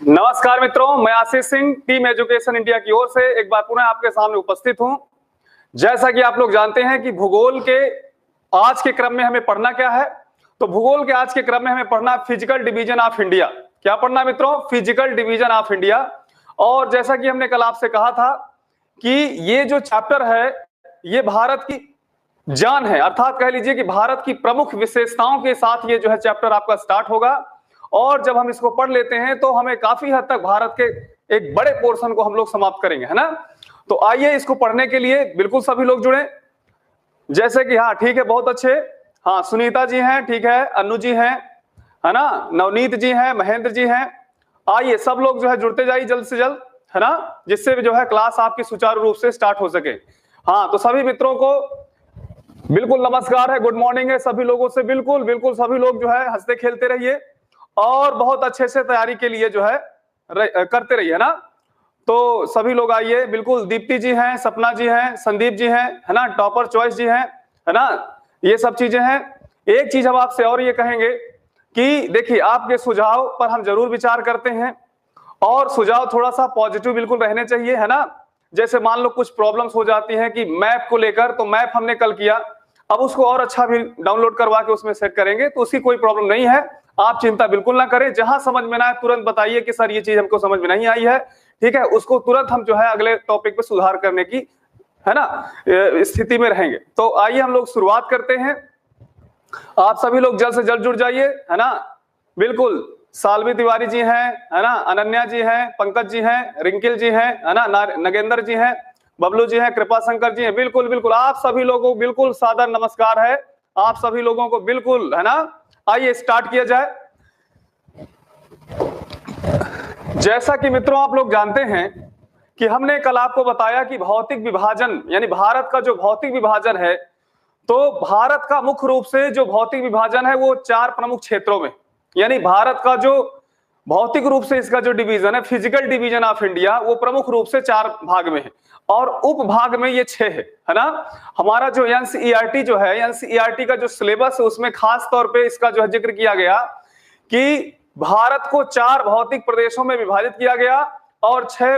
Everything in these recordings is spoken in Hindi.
नमस्कार मित्रों, मैं Ashish Singh team education India की ओर से एक बार पुनः आपके सामने उपस्थित हूं। जैसा कि आप लोग जानते हैं कि भूगोल के आज के क्रम में हमें पढ़ना क्या है, तो भूगोल के आज के क्रम में हमें पढ़ना फिजिकल डिवीजन ऑफ इंडिया। क्या पढ़ना मित्रों? Physical division of India. और जैसा कि हमने कल आपसे कहा था कि ये जो चैप्टर है ये भारत की जान है, अर्थात कह लीजिए कि भारत की प्रमुख विशेषताओं के साथ ये जो है चैप्टर आपका स्टार्ट होगा। और जब हम इसको पढ़ लेते हैं तो हमें काफी हद तक भारत के एक बड़े पोर्शन को हम लोग समाप्त करेंगे, है ना। तो आइए इसको पढ़ने के लिए बिल्कुल सभी लोग जुड़े। जैसे कि हाँ ठीक है, बहुत अच्छे, हाँ सुनीता जी हैं, ठीक है, अनु जी हैं, है ना, नवनीत जी हैं, महेंद्र जी हैं। आइए सब लोग जो है जुड़ते जाइए जल्द से जल्द, है ना, जिससे भी जो है क्लास आपकी सुचारू रूप से स्टार्ट हो सके। हाँ तो सभी मित्रों को बिल्कुल नमस्कार है, गुड मॉर्निंग है सभी लोगों से। बिल्कुल बिल्कुल सभी लोग जो है हंसते खेलते रहिए और बहुत अच्छे से तैयारी के लिए जो है करते रहिए, है ना। तो सभी लोग आइए, बिल्कुल दीप्ति जी हैं, सपना जी हैं, संदीप जी हैं, है ना, टॉपर चॉइस जी हैं, है ना, ये सब चीजें हैं। एक चीज हम आपसे और ये कहेंगे कि देखिए आपके सुझाव पर हम जरूर विचार करते हैं और सुझाव थोड़ा सा पॉजिटिव बिल्कुल रहने चाहिए, है ना। जैसे मान लो कुछ प्रॉब्लम्स हो जाती हैं कि मैप को लेकर, तो मैप हमने कल किया, अब उसको और अच्छा भी डाउनलोड करवा के उसमें सेट करेंगे, तो उसकी कोई प्रॉब्लम नहीं है, आप चिंता बिल्कुल ना करें। जहां समझ में ना आए तुरंत बताइए कि सर ये चीज हमको समझ में नहीं आई है, ठीक है, उसको तुरंत हम जो है अगले टॉपिक पे सुधार करने की, है ना, स्थिति में रहेंगे। तो आइए हम लोग शुरुआत करते हैं। आप सभी लोग जल्द से जल्द जुड़ जाइए, है ना। बिल्कुल सालवी तिवारी जी हैं, है ना, अनन्या जी हैं, पंकज जी हैं, रिंकिल जी हैं, है ना, नगेंद्र जी हैं, बबलू जी हैं, कृपा शंकर जी हैं। बिल्कुल बिल्कुल आप सभी लोगों को बिल्कुल सादर नमस्कार है, आप सभी लोगों को बिल्कुल, है ना। आइए स्टार्ट किया जाए। जैसा कि मित्रों आप लोग जानते हैं कि हमने कल आपको बताया कि भौतिक विभाजन यानी भारत का जो भौतिक विभाजन है, तो भारत का मुख्य रूप से जो भौतिक विभाजन है वो 4 प्रमुख क्षेत्रों में, यानी भारत का जो भौतिक रूप से इसका जो डिवीजन है, फिजिकल डिवीजन ऑफ इंडिया, वो प्रमुख रूप से 4 भाग में है और उप भाग में ये 6 है ना। हमारा जो एनसीईआरटी जो है, एनसीईआरटी का जो सिलेबस है उसमें खास तौर पे इसका जो है जिक्र किया गया कि भारत को 4 भौतिक प्रदेशों में विभाजित किया गया और 6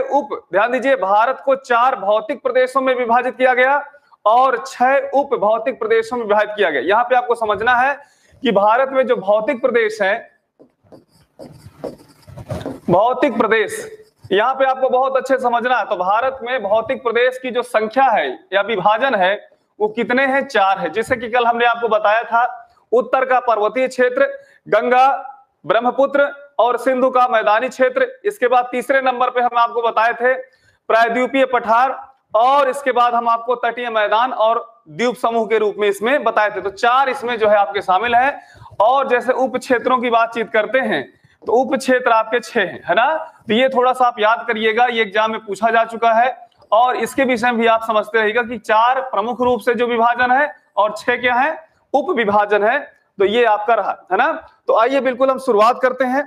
ध्यान दीजिए, भारत को 4 भौतिक प्रदेशों में विभाजित किया गया और 6 उप भौतिक प्रदेशों में विभाजित किया गया। यहां पे आपको समझना है कि भारत में जो भौतिक प्रदेश है, भौतिक प्रदेश यहां पे आपको बहुत अच्छे समझना है। तो भारत में भौतिक प्रदेश की जो संख्या है या विभाजन है वो कितने हैं? 4 है। जैसे कि कल हमने आपको बताया था, उत्तर का पर्वतीय क्षेत्र, गंगा, ब्रह्मपुत्र और सिंधु का मैदानी क्षेत्र। इसके बाद तीसरे नंबर पे हम आपको बताए थे प्रायद्वीपीय पठार और इसके बाद हम आपको तटीय मैदान और द्वीप समूह के रूप में इसमें बताए थे। तो 4 इसमें जो है आपके शामिल है। और जैसे उप क्षेत्रों की बातचीत करते हैं तो उप क्षेत्र आपके 6 हैं, है ना। तो ये थोड़ा सा आप याद करिएगा, ये एग्जाम में पूछा जा चुका है और इसके विषय में भी आप समझते रहिएगा कि 4 प्रमुख रूप से जो विभाजन है और 6 क्या है? उप विभाजन है। तो ये आपका रहा, है ना। तो आइए बिल्कुल हम शुरुआत करते हैं।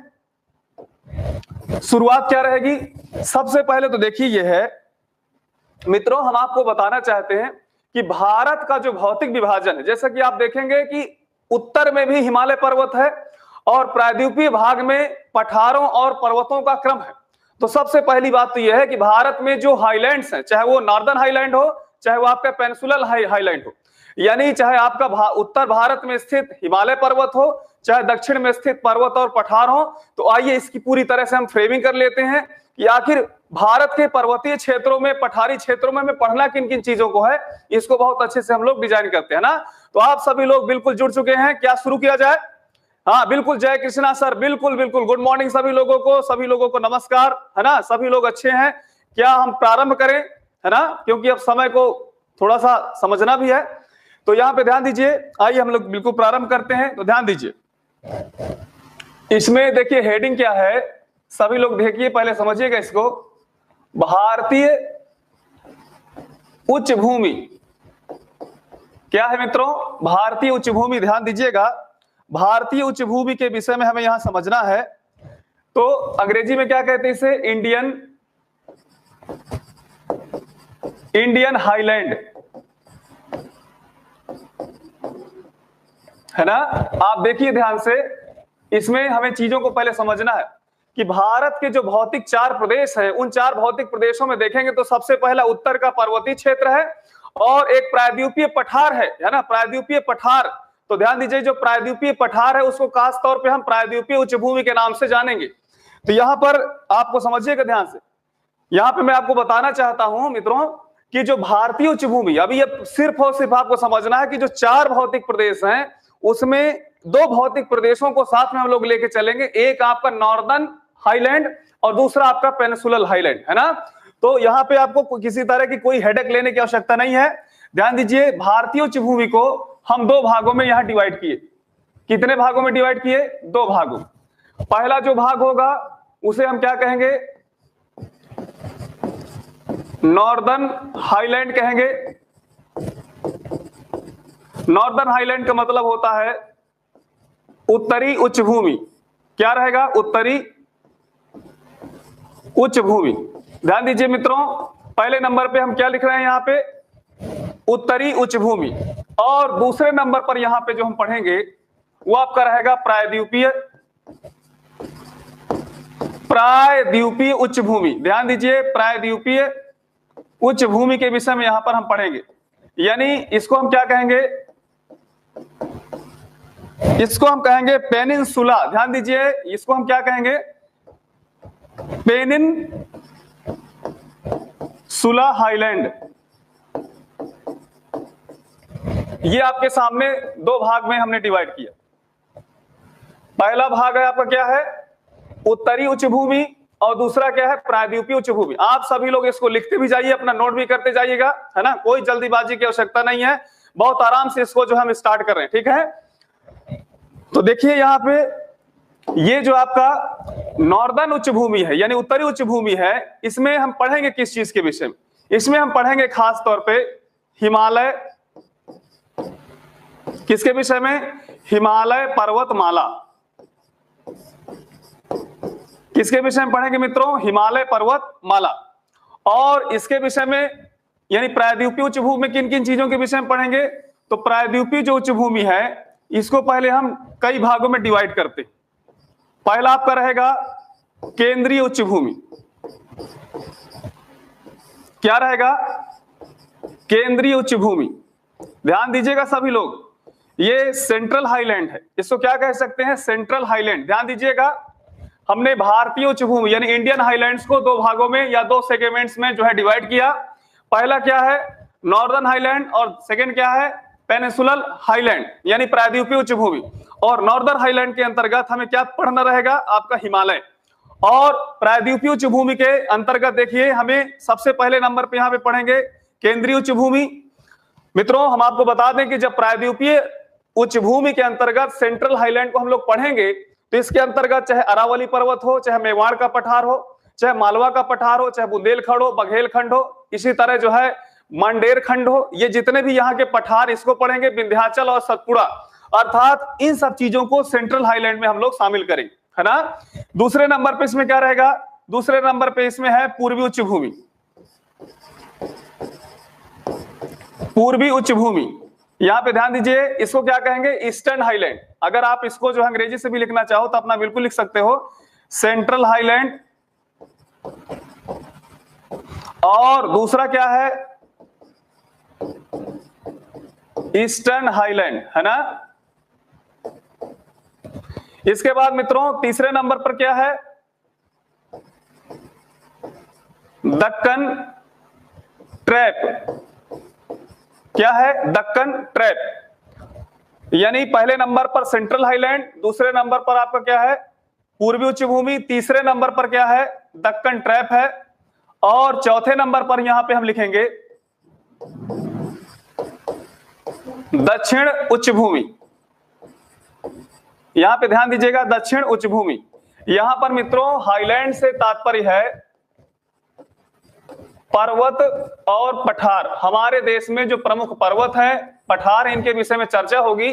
शुरुआत क्या रहेगी? सबसे पहले तो देखिए ये है मित्रों, हम आपको बताना चाहते हैं कि भारत का जो भौतिक विभाजन है, जैसा कि आप देखेंगे कि उत्तर में भी हिमालय पर्वत है और प्रायद्वीपीय भाग में पठारों और पर्वतों का क्रम है। तो सबसे पहली बात तो यह है कि भारत में जो हाईलैंड्स हैं, चाहे वो नॉर्दर्न हाईलैंड हो, चाहे वो आपका पेनिनसुलर हाईलैंड हो, यानी चाहे आपका उत्तर भारत में स्थित हिमालय पर्वत हो, चाहे दक्षिण में स्थित पर्वत और पठार हो। तो आइए इसकी पूरी तरह से हम फ्रेमिंग कर लेते हैं कि आखिर भारत के पर्वतीय क्षेत्रों में, पठारी क्षेत्रों में हमें पढ़ना किन किन चीजों को है, इसको बहुत अच्छे से हम लोग डिजाइन करते हैं ना। तो आप सभी लोग बिल्कुल जुड़ चुके हैं, क्या शुरू किया जाए? हाँ बिल्कुल, जय कृष्णा सर, बिल्कुल बिल्कुल, गुड मॉर्निंग सभी लोगों को नमस्कार, है ना, सभी लोग अच्छे हैं। क्या हम प्रारंभ करें, है ना, क्योंकि अब समय को थोड़ा सा समझना भी है। तो यहाँ पे ध्यान दीजिए, आइए हम लोग बिल्कुल प्रारंभ करते हैं। तो ध्यान दीजिए, इसमें देखिए हेडिंग क्या है, सभी लोग देखिए, पहले समझिएगा इसको। भारतीय उच्च भूमि क्या है मित्रों? भारतीय उच्च भूमि, ध्यान दीजिएगा, भारतीय उच्च भूमि के विषय में हमें यहां समझना है। तो अंग्रेजी में क्या कहते हैं इसे? Indian highland. है ना। आप देखिए ध्यान से, इसमें हमें चीजों को पहले समझना है कि भारत के जो भौतिक 4 प्रदेश है, उन 4 भौतिक प्रदेशों में देखेंगे तो सबसे पहला उत्तर का पर्वतीय क्षेत्र है और एक प्रायद्वीपीय पठार है ना, प्रायद्वीपीय पठार। तो ध्यान दीजिए, जो प्रायद्वीपीय पठार है उसको खास तौर पे हम प्रायद्वीपीय उच्चभूमि के नाम से जानेंगे। तो यहां पर आपको समझिएगा ध्यान से, यहां पे मैं आपको बताना चाहता हूं मित्रों कि जो भारतीय उच्चभूमि, अभी ये सिर्फ और सिर्फ आपको समझना है कि जो 4 भौतिक प्रदेश हैं उसमें 2 भौतिक प्रदेशों को साथ में हम लोग लेके चलेंगे। एक आपका नॉर्दर्न हाईलैंड और दूसरा आपका पेनिनसुलर हाईलैंड, है ना। तो यहाँ पे आपको किसी तरह की कोई हेडेक लेने की आवश्यकता नहीं है। ध्यान दीजिए, भारतीय उच्चभूमि को हम 2 भागों में यहाँ डिवाइड किए। कितने भागों में डिवाइड किए? 2 भागों। पहला जो भाग होगा उसे हम क्या कहेंगे? नॉर्दर्न हाईलैंड कहेंगे। नॉर्दर्न हाईलैंड का मतलब होता है उत्तरी उच्चभूमि। क्या रहेगा? उत्तरी उच्चभूमि। ध्यान दीजिए मित्रों, पहले नंबर पे हम क्या लिख रहे हैं यहाँ पे? उत्तरी उच्चभूमि। और दूसरे नंबर पर यहाँ पे जो हम पढ़ेंगे वो आपका रहेगा प्रायद्वीपीय उच्चभूमि। ध्यान दीजिए, प्रायद्वीपीय उच्चभूमि के विषय में यहां पर हम पढ़ेंगे। यानी इसको हम क्या कहेंगे? इसको हम कहेंगे पेनिनसुला। ध्यान दीजिए, इसको हम क्या कहेंगे? Peninsula highland. ये आपके सामने 2 भाग में हमने डिवाइड किया। पहला भाग है आपका क्या है? उत्तरी उच्चभूमि और दूसरा क्या है? प्रायद्वीपीय उच्चभूमि। आप सभी लोग इसको लिखते भी जाइए, अपना नोट भी करते जाइएगा, है ना। कोई जल्दीबाजी की आवश्यकता नहीं है, बहुत आराम से इसको जो हम स्टार्ट कर रहे हैं, ठीक है। तो देखिए यहाँ पे ये जो आपका नॉर्दर्न उच्चभूमि है यानी उत्तरी उच्चभूमि है, इसमें हम पढ़ेंगे किस चीज के विषय में? इसमें हम पढ़ेंगे खास तौर पे हिमालय। किसके विषय में? हिमालय पर्वतमाला। किसके विषय में पढ़ेंगे मित्रों? हिमालय पर्वतमाला। और इसके विषय में यानी प्रायद्वीपीय उच्चभूमि में किन किन चीजों के विषय में पढ़ेंगे? तो प्रायद्वीपीय जो उच्चभूमि है इसको पहले हम कई भागों में डिवाइड करते हैं। पहला आपका रहेगा केंद्रीय उच्चभूमि। क्या रहेगा? केंद्रीय उच्चभूमि। ध्यान दीजिएगा सभी लोग, ये सेंट्रल हाईलैंड है, इसको क्या कह सकते हैं? Central highland. ध्यान दीजिएगा, हमने भारतीय उच्चभूमि यानी इंडियन हाईलैंड्स को 2 भागों में या 2 सेगमेंट्स में जो है डिवाइड किया। पहला क्या है? नॉर्दर्न हाईलैंड और सेकंड क्या है? पेनिनसुलर हाईलैंड यानी प्रायद्वीपीय उच्चभूमि। और नॉर्दर्न हाईलैंड के अंतर्गत हमें क्या पढ़ना रहेगा? आपका हिमालय। और प्रायद्वीपीय उच्चभूमि के अंतर्गत देखिए हमें सबसे पहले नंबर पे यहाँ पे पढ़ेंगे केंद्रीय उच्चभूमि। मित्रों हम आपको बता दें कि जब प्रायद्वीपीय उच्चभूमि के अंतर्गत सेंट्रल हाईलैंड को हम लोग पढ़ेंगे तो इसके अंतर्गत चाहे अरावली पर्वत हो, चाहे मेवाड़ का पठार हो, चाहे मालवा का पठार हो, चाहे बुंदेलखंड हो, बघेलखंड हो, इसी तरह जो है मांडेर खंड हो, ये जितने भी यहाँ के पठार इसको पढ़ेंगे, विंध्याचल और सतपुड़ा, अर्थात इन सब चीजों को सेंट्रल हाईलैंड में हम लोग शामिल करेंगे, है ना। दूसरे नंबर पे इसमें क्या रहेगा? दूसरे नंबर पे इसमें है पूर्वी उच्चभूमि। पूर्वी उच्चभूमि, यहां पे ध्यान दीजिए, इसको क्या कहेंगे? Eastern highland. अगर आप इसको जो अंग्रेजी से भी लिखना चाहो तो अपना बिल्कुल लिख सकते हो, सेंट्रल हाईलैंड। और दूसरा क्या है? ईस्टर्न हाईलैंड, है ना। इसके बाद मित्रों तीसरे नंबर पर क्या है? दक्कन ट्रैप। क्या है? दक्कन ट्रैप। यानी पहले नंबर पर सेंट्रल हाईलैंड, दूसरे नंबर पर आपका क्या है? पूर्वी उच्चभूमि, तीसरे नंबर पर क्या है? दक्कन ट्रैप है। और चौथे नंबर पर यहां पे हम लिखेंगे दक्षिण उच्चभूमि। यहां पे ध्यान दीजिएगा, दक्षिण उच्चभूमि। यहां पर मित्रों हाईलैंड से तात्पर्य है पर्वत और पठार। हमारे देश में जो प्रमुख पर्वत हैं, पठार, इनके विषय में चर्चा होगी,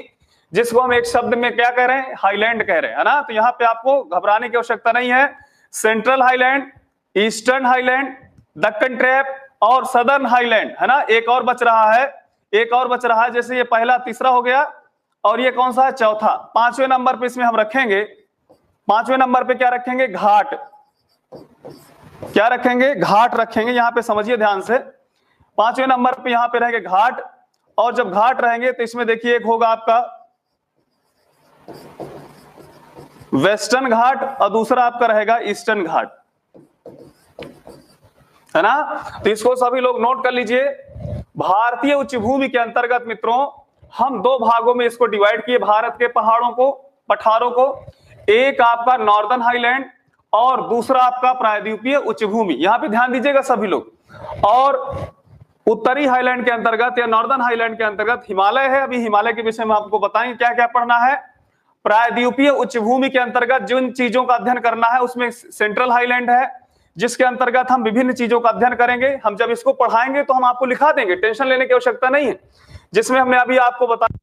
जिसको हम एक शब्द में क्या कह रहे हैं? हाईलैंड कह रहे हैं, है ना। तो यहाँ पे आपको घबराने की आवश्यकता नहीं है। Central highland, eastern highland, Deccan trap और सदर्न हाईलैंड, है ना। एक और बच रहा है, एक और बच रहा है, जैसे ये पहला तीसरा हो गया, और ये कौन सा है, चौथा। पांचवें नंबर पे इसमें हम रखेंगे, पांचवें नंबर पे क्या रखेंगे, घाट। क्या रखेंगे, घाट रखेंगे। यहां पे समझिए ध्यान से, पांचवें नंबर पे यहां पे रहेंगे घाट। और जब घाट रहेंगे तो इसमें देखिए एक होगा आपका वेस्टर्न घाट और दूसरा आपका रहेगा ईस्टर्न घाट, है ना। तो इसको सभी लोग नोट कर लीजिए। भारतीय उच्च भूमि के अंतर्गत मित्रों हम दो भागों में इसको डिवाइड किए, भारत के पहाड़ों को, पठारों को। एक आपका नॉर्दर्न हाईलैंड और दूसरा आपका प्रायद्वीपीय उच्च भूमि। यहां पे ध्यान दीजिएगा सभी लोग। और उत्तरी हाईलैंड के अंतर्गत या नॉर्दर्न हाईलैंड के अंतर्गत हिमालय है। अभी हिमालय के विषय में आपको बताएंगे क्या क्या पढ़ना है। प्रायद्वीपीय उच्च भूमि के अंतर्गत जिन चीजों का अध्ययन करना है उसमें सेंट्रल हाईलैंड है, जिसके अंतर्गत हम विभिन्न चीजों का अध्ययन करेंगे। हम जब इसको पढ़ाएंगे तो हम आपको लिखा देंगे, टेंशन लेने की आवश्यकता नहीं है। जिसमें हमने अभी आपको बताया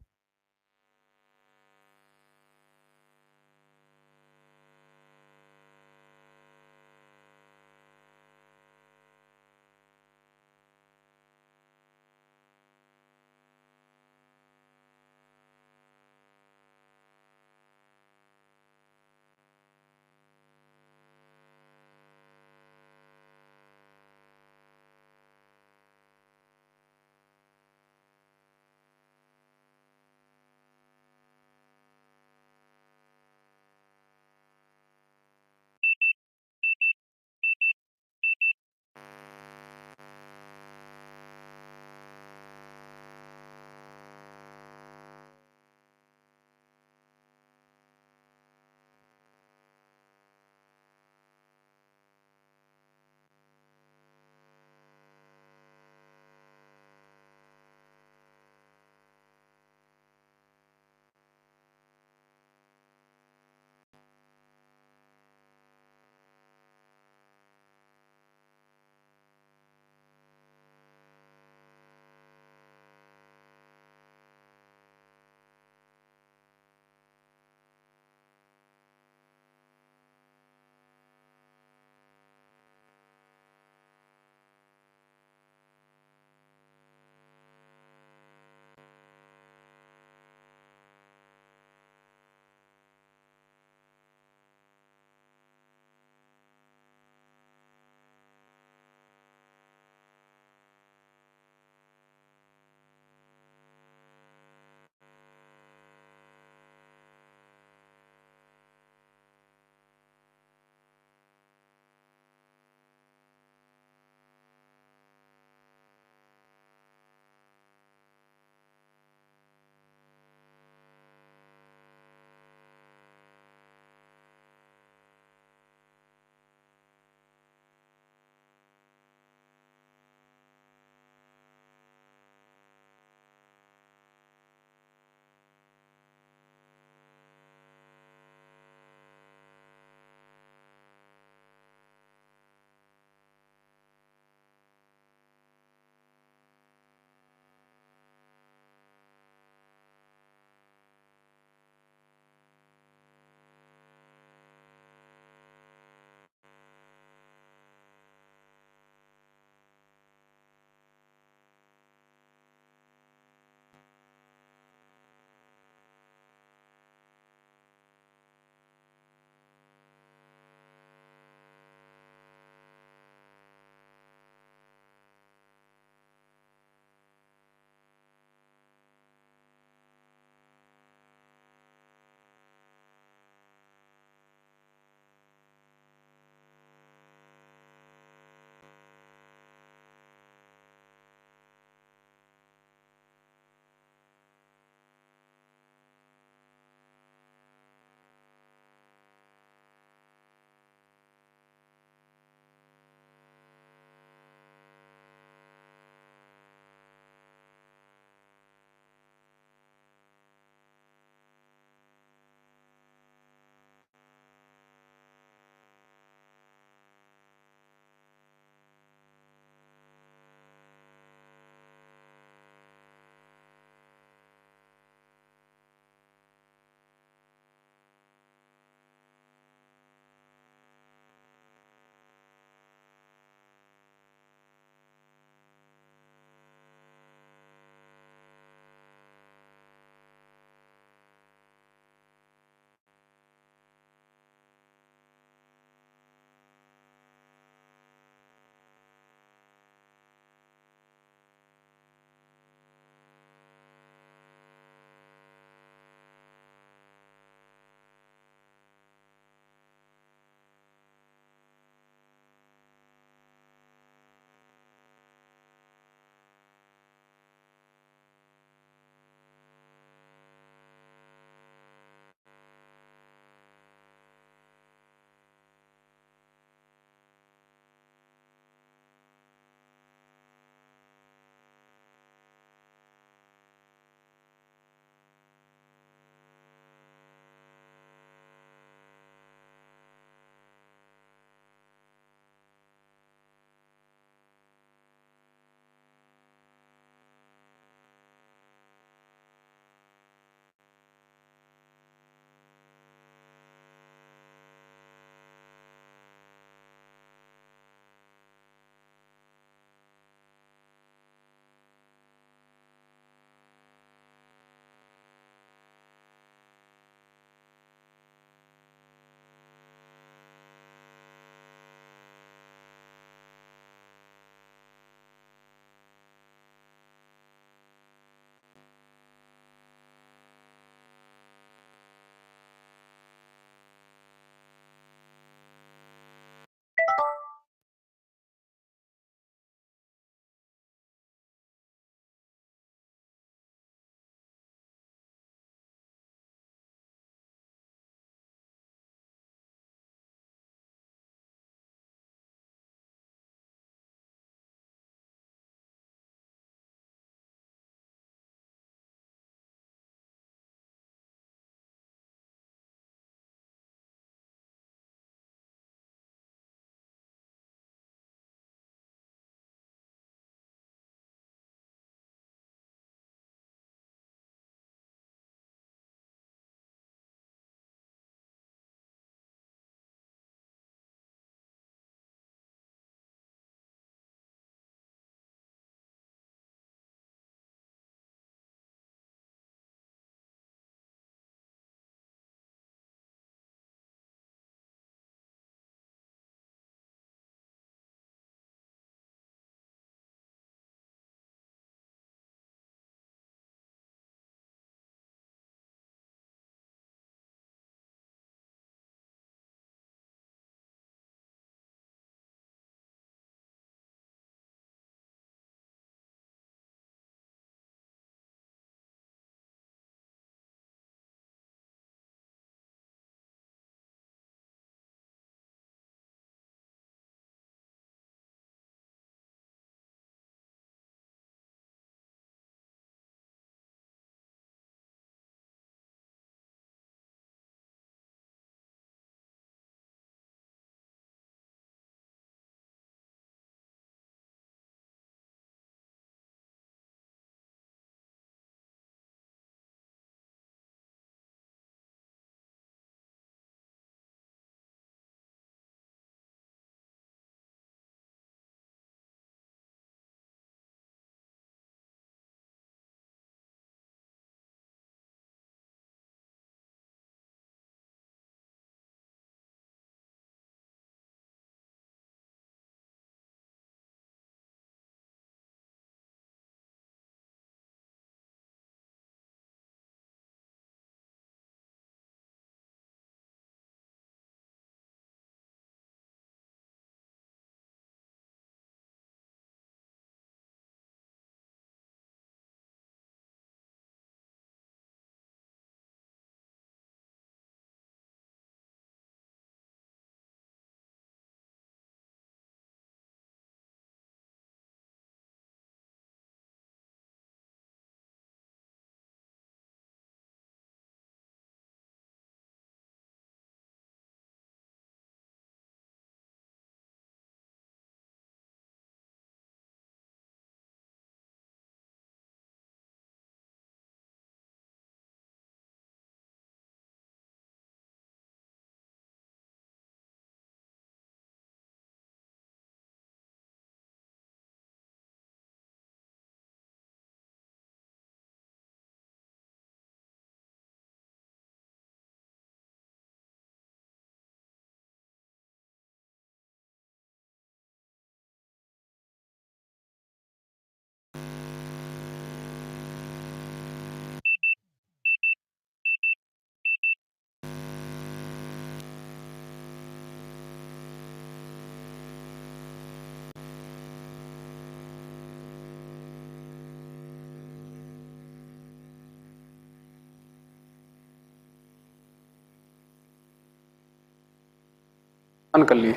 कर लिए।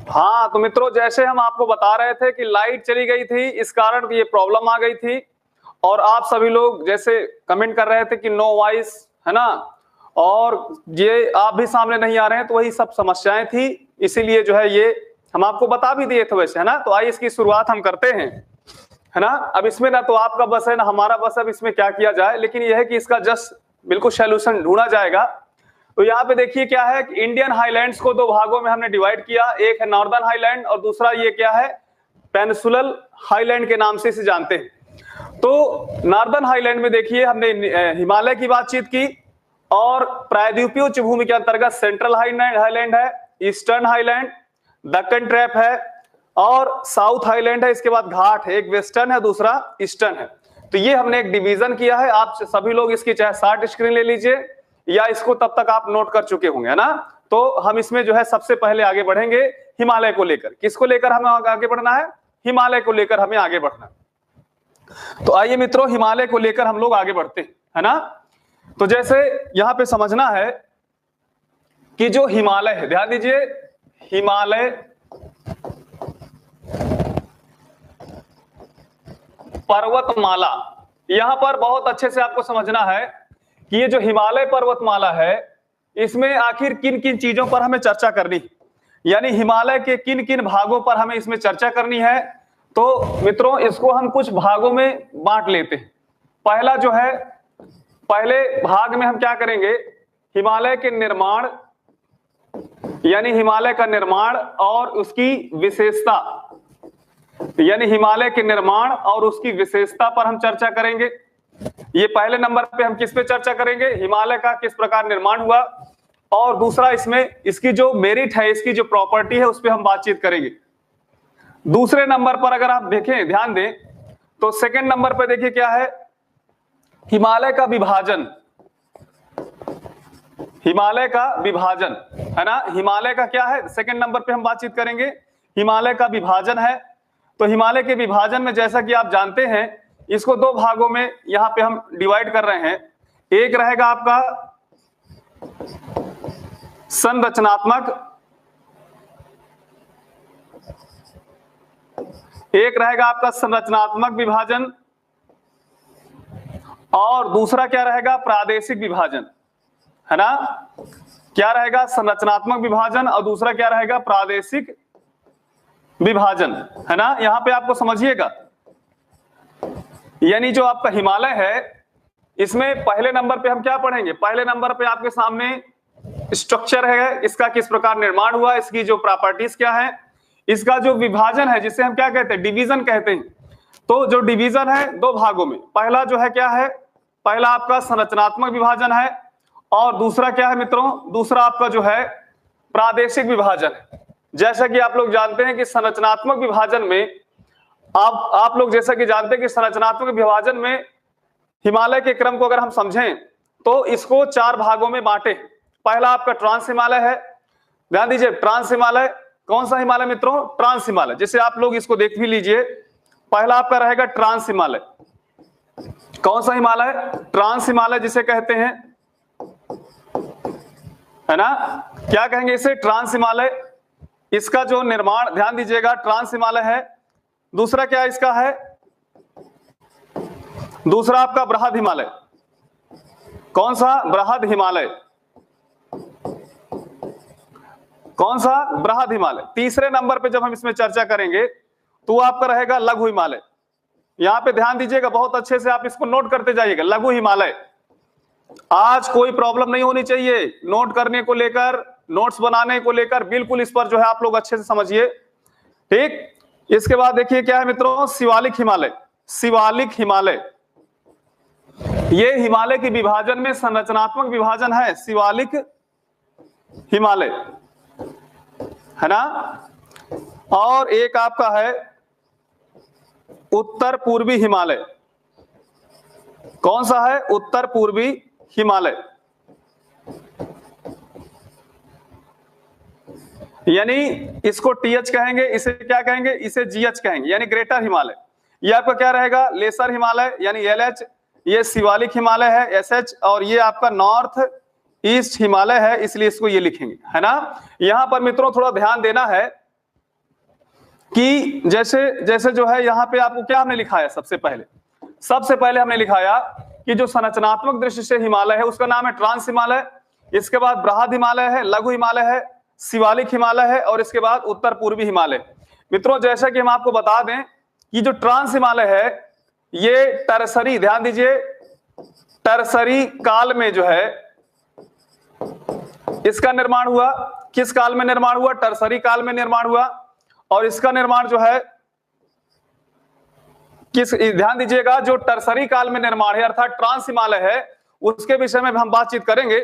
हाँ तो मित्रों, जैसे हम आपको बता रहे थे कि लाइट चली गई थी, इस कारण ये प्रॉब्लम आ गई थी, और आप सभी लोग जैसे कमेंट कर रहे थे कि नो वॉइस, है ना, और ये आप भी सामने नहीं आ रहे हैं, तो वही सब समस्याएं थी, इसीलिए जो है ये हम आपको बता भी दिए थे वैसे, है ना। तो आइए इसकी शुरुआत हम करते हैं, है ना। अब इसमें ना तो आपका बस है ना हमारा बस, अब इसमें क्या किया जाए, लेकिन यह है कि इसका जस्ट बिल्कुल सोल्यूशन ढूंढा जाएगा। तो यहाँ पे देखिए क्या है कि इंडियन हाईलैंड्स को दो भागों में हमने डिवाइड किया, एक है नॉर्दर्न हाईलैंड और दूसरा ये क्या है, पेनिनसुलर हाईलैंड के नाम से इसे जानते हैं। तो नॉर्दर्न हाईलैंड में देखिए हमने हिमालय की बातचीत की, और प्रायद्वीपीय उच्च भूमि के अंतर्गत सेंट्रल हाईलैंड है, ईस्टर्न हाईलैंड, दक्कन ट्रैप है, और साउथ हाईलैंड है। इसके बाद घाट है, एक वेस्टर्न है दूसरा ईस्टर्न है। तो ये हमने एक डिवीजन किया है। आप सभी लोग इसकी चाहे 60 स्क्रीन ले लीजिए या इसको तब तक आप नोट कर चुके होंगे, है ना। तो हम इसमें जो है सबसे पहले आगे बढ़ेंगे हिमालय को लेकर। किसको लेकर हमें आगे बढ़ना है? हिमालय को लेकर हमें आगे बढ़ना है। तो आइए मित्रों, हिमालय को लेकर हम लोग आगे बढ़ते हैं, है ना। तो जैसे यहां पे समझना है कि जो हिमालय है, ध्यान दीजिए, हिमालय पर्वतमाला, यहां पर बहुत अच्छे से आपको समझना है कि ये जो हिमालय पर्वतमाला है, इसमें आखिर किन किन चीजों पर हमें चर्चा करनी है, यानी हिमालय के किन किन भागों पर हमें इसमें चर्चा करनी है। तो मित्रों इसको हम कुछ भागों में बांट लेते हैं। पहला जो है, पहले भाग में हम क्या करेंगे, हिमालय के निर्माण, यानी हिमालय का निर्माण और उसकी विशेषता, यानी हिमालय के निर्माण और उसकी विशेषता पर हम चर्चा करेंगे। ये पहले नंबर पे हम किस पे चर्चा करेंगे, हिमालय का किस प्रकार निर्माण हुआ, और दूसरा इसमें इसकी जो मेरिट है, इसकी जो प्रॉपर्टी है, उस पर हम बातचीत करेंगे। दूसरे नंबर पर अगर आप देखें, ध्यान दें, तो सेकंड नंबर पे देखिए क्या है, हिमालय का विभाजन, हिमालय का विभाजन, है ना। हिमालय का क्या है, सेकंड नंबर पे हम बातचीत करेंगे, हिमालय का विभाजन है। तो हिमालय के विभाजन में जैसा कि आप जानते हैं, इसको दो भागों में यहां पे हम डिवाइड कर रहे हैं। एक रहेगा आपका संरचनात्मक, एक रहेगा आपका संरचनात्मक विभाजन, और दूसरा क्या रहेगा, प्रादेशिक विभाजन, है ना। क्या रहेगा, संरचनात्मक विभाजन, और दूसरा क्या रहेगा, प्रादेशिक विभाजन, है ना। यहां पे आपको समझिएगा, यानी जो आपका हिमालय है, इसमें पहले नंबर पे हम क्या पढ़ेंगे, पहले नंबर पे आपके सामने स्ट्रक्चर है, इसका किस प्रकार निर्माण हुआ, इसकी जो प्रॉपर्टीज क्या है, इसका जो विभाजन है, जिसे हम क्या कहते हैं, डिवीजन कहते हैं। तो जो डिवीजन है दो भागों में, पहला जो है क्या है, पहला आपका संरचनात्मक विभाजन है, और दूसरा क्या है मित्रों, दूसरा आपका जो है प्रादेशिक विभाजन है। जैसा कि आप लोग जानते हैं कि संरचनात्मक विभाजन में आप लोग जैसा कि जानते हैं कि संरचनात्मक विभाजन में हिमालय के क्रम को अगर हम समझें तो इसको चार भागों में बांटे। पहला आपका ट्रांस हिमालय है, ध्यान दीजिए, ट्रांस हिमालय, कौन सा हिमालय मित्रों, ट्रांस हिमालय। जैसे आप लोग इसको देख भी लीजिए, पहला आपका रहेगा ट्रांस हिमालय। कौन सा हिमालय, ट्रांस हिमालय जिसे कहते हैं, है ना, क्या कहेंगे इसे, ट्रांस हिमालय। इसका जो निर्माण, ध्यान दीजिएगा, ट्रांस हिमालय है। दूसरा क्या इसका है, दूसरा आपका बृहद हिमालय। कौन सा, बृहद हिमालय, कौन सा, बृहद हिमालय। तीसरे नंबर पे जब हम इसमें चर्चा करेंगे तो आपका रहेगा लघु हिमालय। यहां पे ध्यान दीजिएगा, बहुत अच्छे से आप इसको नोट करते जाइएगा, लघु हिमालय। आज कोई प्रॉब्लम नहीं होनी चाहिए नोट करने को लेकर, नोट्स बनाने को लेकर, बिल्कुल इस पर जो है आप लोग अच्छे से समझिए, ठीक। इसके बाद देखिए क्या है मित्रों, शिवालिक हिमालय। शिवालिक हिमालय, ये हिमालय के विभाजन में संरचनात्मक विभाजन है, शिवालिक हिमालय, है ना। और एक आपका है उत्तर पूर्वी हिमालय। कौन सा है, उत्तर पूर्वी हिमालय। यानी इसको टीएच कहेंगे, इसे क्या कहेंगे, इसे जीएच कहेंगे, यानी ग्रेटर हिमालय। ये आपका क्या रहेगा, लेसर हिमालय यानी एलएच, ये शिवालिक हिमालय है एसएच, और ये आपका नॉर्थ ईस्ट हिमालय है, इसलिए इसको ये लिखेंगे, है ना। यहां पर मित्रों थोड़ा ध्यान देना है कि जैसे जैसे जो है यहाँ पे आपको क्या हमने लिखा है, सबसे पहले हमने लिखाया कि जो संरचनात्मक दृष्टि से हिमालय है उसका नाम है ट्रांस हिमालय, इसके बाद बृहद हिमालय है, लघु हिमालय है, शिवालिक हिमालय है, और इसके बाद उत्तर पूर्वी हिमालय। मित्रों जैसा कि हम आपको बता दें कि जो ट्रांस हिमालय है ये टरसरी, ध्यान दीजिए, टरसरी काल में जो है इसका निर्माण हुआ। किस काल में निर्माण हुआ, टरसरी काल में निर्माण हुआ। और इसका निर्माण जो है किस, ध्यान दीजिएगा, जो टरसरी काल में निर्माण है अर्थात ट्रांस हिमालय है, उसके विषय में हम बातचीत करेंगे।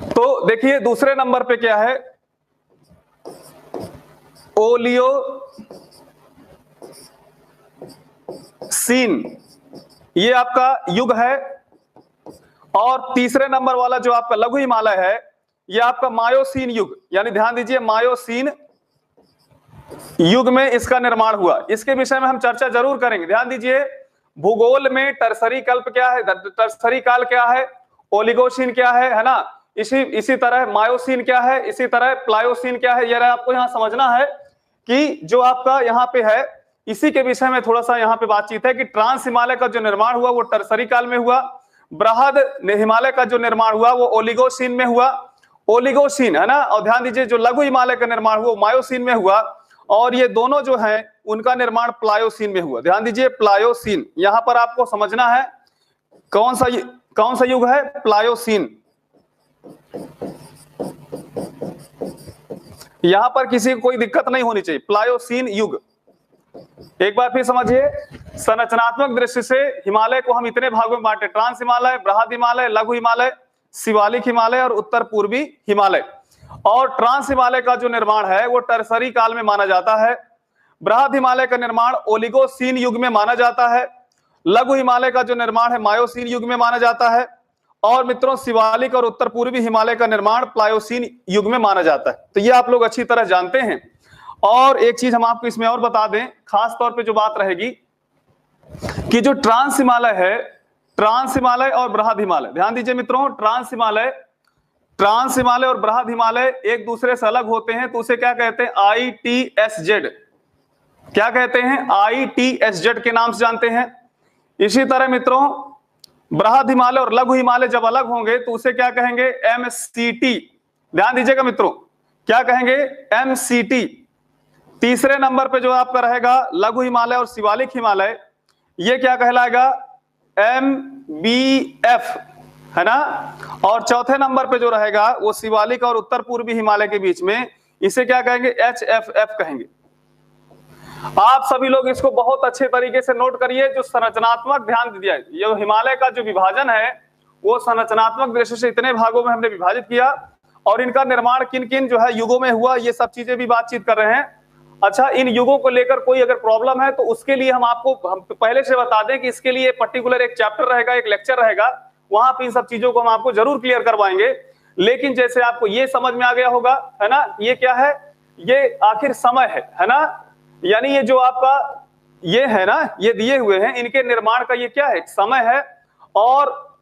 तो देखिए दूसरे नंबर पे क्या है, ओलियोसीन, ये आपका युग है। और तीसरे नंबर वाला जो आपका लघु हिमालय है ये आपका मायोसीन युग, यानी ध्यान दीजिए मायोसीन युग में इसका निर्माण हुआ। इसके विषय में हम चर्चा जरूर करेंगे। ध्यान दीजिए भूगोल में टरसरी कल्प क्या है, टरसरी काल क्या है, ओलिगोसीन क्या है ना, इसी तरह मायोसीन क्या है, इसी तरह प्लायोसीन क्या है। यह आपको यहाँ समझना है कि जो आपका यहाँ पे है इसी के विषय में थोड़ा सा यहाँ पे बातचीत है कि ट्रांस हिमालय का जो निर्माण हुआ वो टरसरी काल में हुआ, बृहद हिमालय का जो निर्माण हुआ वो ओलिगोसीन में हुआ, ओलिगोसीन है ना। और ध्यान दीजिए जो लघु हिमालय का निर्माण हुआ वो मायोसीन में हुआ, और ये दोनों जो हैं उनका निर्माण प्लायोसीन में हुआ। ध्यान दीजिए प्लायोसीन, यहां पर आपको समझना है कौन सा युग है, प्लायोसीन। यहां पर किसी को कोई दिक्कत नहीं होनी चाहिए, प्लायोसीन युग। एक बार फिर समझिए, संरचनात्मक दृष्टि से हिमालय को हम इतने भागों में बांटे, ट्रांस हिमालय, बृहद हिमालय, लघु हिमालय, शिवालिक हिमालय और उत्तर पूर्वी हिमालय। और ट्रांस हिमालय का जो निर्माण है वो टरसरी काल में माना जाता है, बृहद हिमालय का निर्माण ओलिगोसीन युग में माना जाता है, लघु हिमालय का जो निर्माण है मायोसीन युग में माना जाता है, और मित्रों शिवालिक और उत्तर पूर्वी हिमालय का निर्माण प्लायोसीन युग में माना जाता है। तो ये आप लोग अच्छी तरह जानते हैं। और एक चीज हम आपको इसमें और बता दें, खास तौर पे जो बात रहेगी कि जो ट्रांस हिमालय है, ट्रांस हिमालय और बृहद हिमालय, ध्यान दीजिए मित्रों, ट्रांस हिमालय और बृहद हिमालय एक दूसरे से अलग होते हैं, तो उसे क्या कहते हैं, ITSZ। क्या कहते हैं, ITSZ के नाम से जानते हैं। इसी तरह मित्रों बृहद हिमालय और लघु हिमालय जब अलग होंगे तो उसे क्या कहेंगे, MCT। ध्यान दीजिएगा मित्रों, क्या कहेंगे, MCT। तीसरे नंबर पे जो आपका रहेगा लघु हिमालय और शिवालिक हिमालय, ये क्या कहलाएगा, MBF, है ना। और चौथे नंबर पे जो रहेगा वो शिवालिक और उत्तर पूर्वी हिमालय के बीच में, इसे क्या कहेंगे, HFF कहेंगे। आप सभी लोग इसको बहुत अच्छे तरीके से नोट करिए। जो संरचनात्मक, ध्यान दीजिए, ये हिमालय का जो विभाजन है वो संरचनात्मक दृष्टि से इतने भागों में हमने विभाजित किया, और इनका निर्माण किन किन जो है युगों में हुआ, ये सब चीजें भी बातचीत कर रहे हैं। अच्छा, इन युगों को लेकर कोई अगर प्रॉब्लम है तो उसके लिए हम पहले से बता दें कि इसके लिए पर्टिकुलर एक चैप्टर रहेगा, एक लेक्चर रहेगा, वहां पे इन सब चीजों को हम आपको जरूर क्लियर करवाएंगे। लेकिन जैसे आपको ये समझ में आ गया होगा, है ना, ये क्या है, ये आखिर समय है ना, यानी ये जो आपका ये है ना, ये दिए हुए हैं, इनके निर्माण का ये क्या है, समय है। और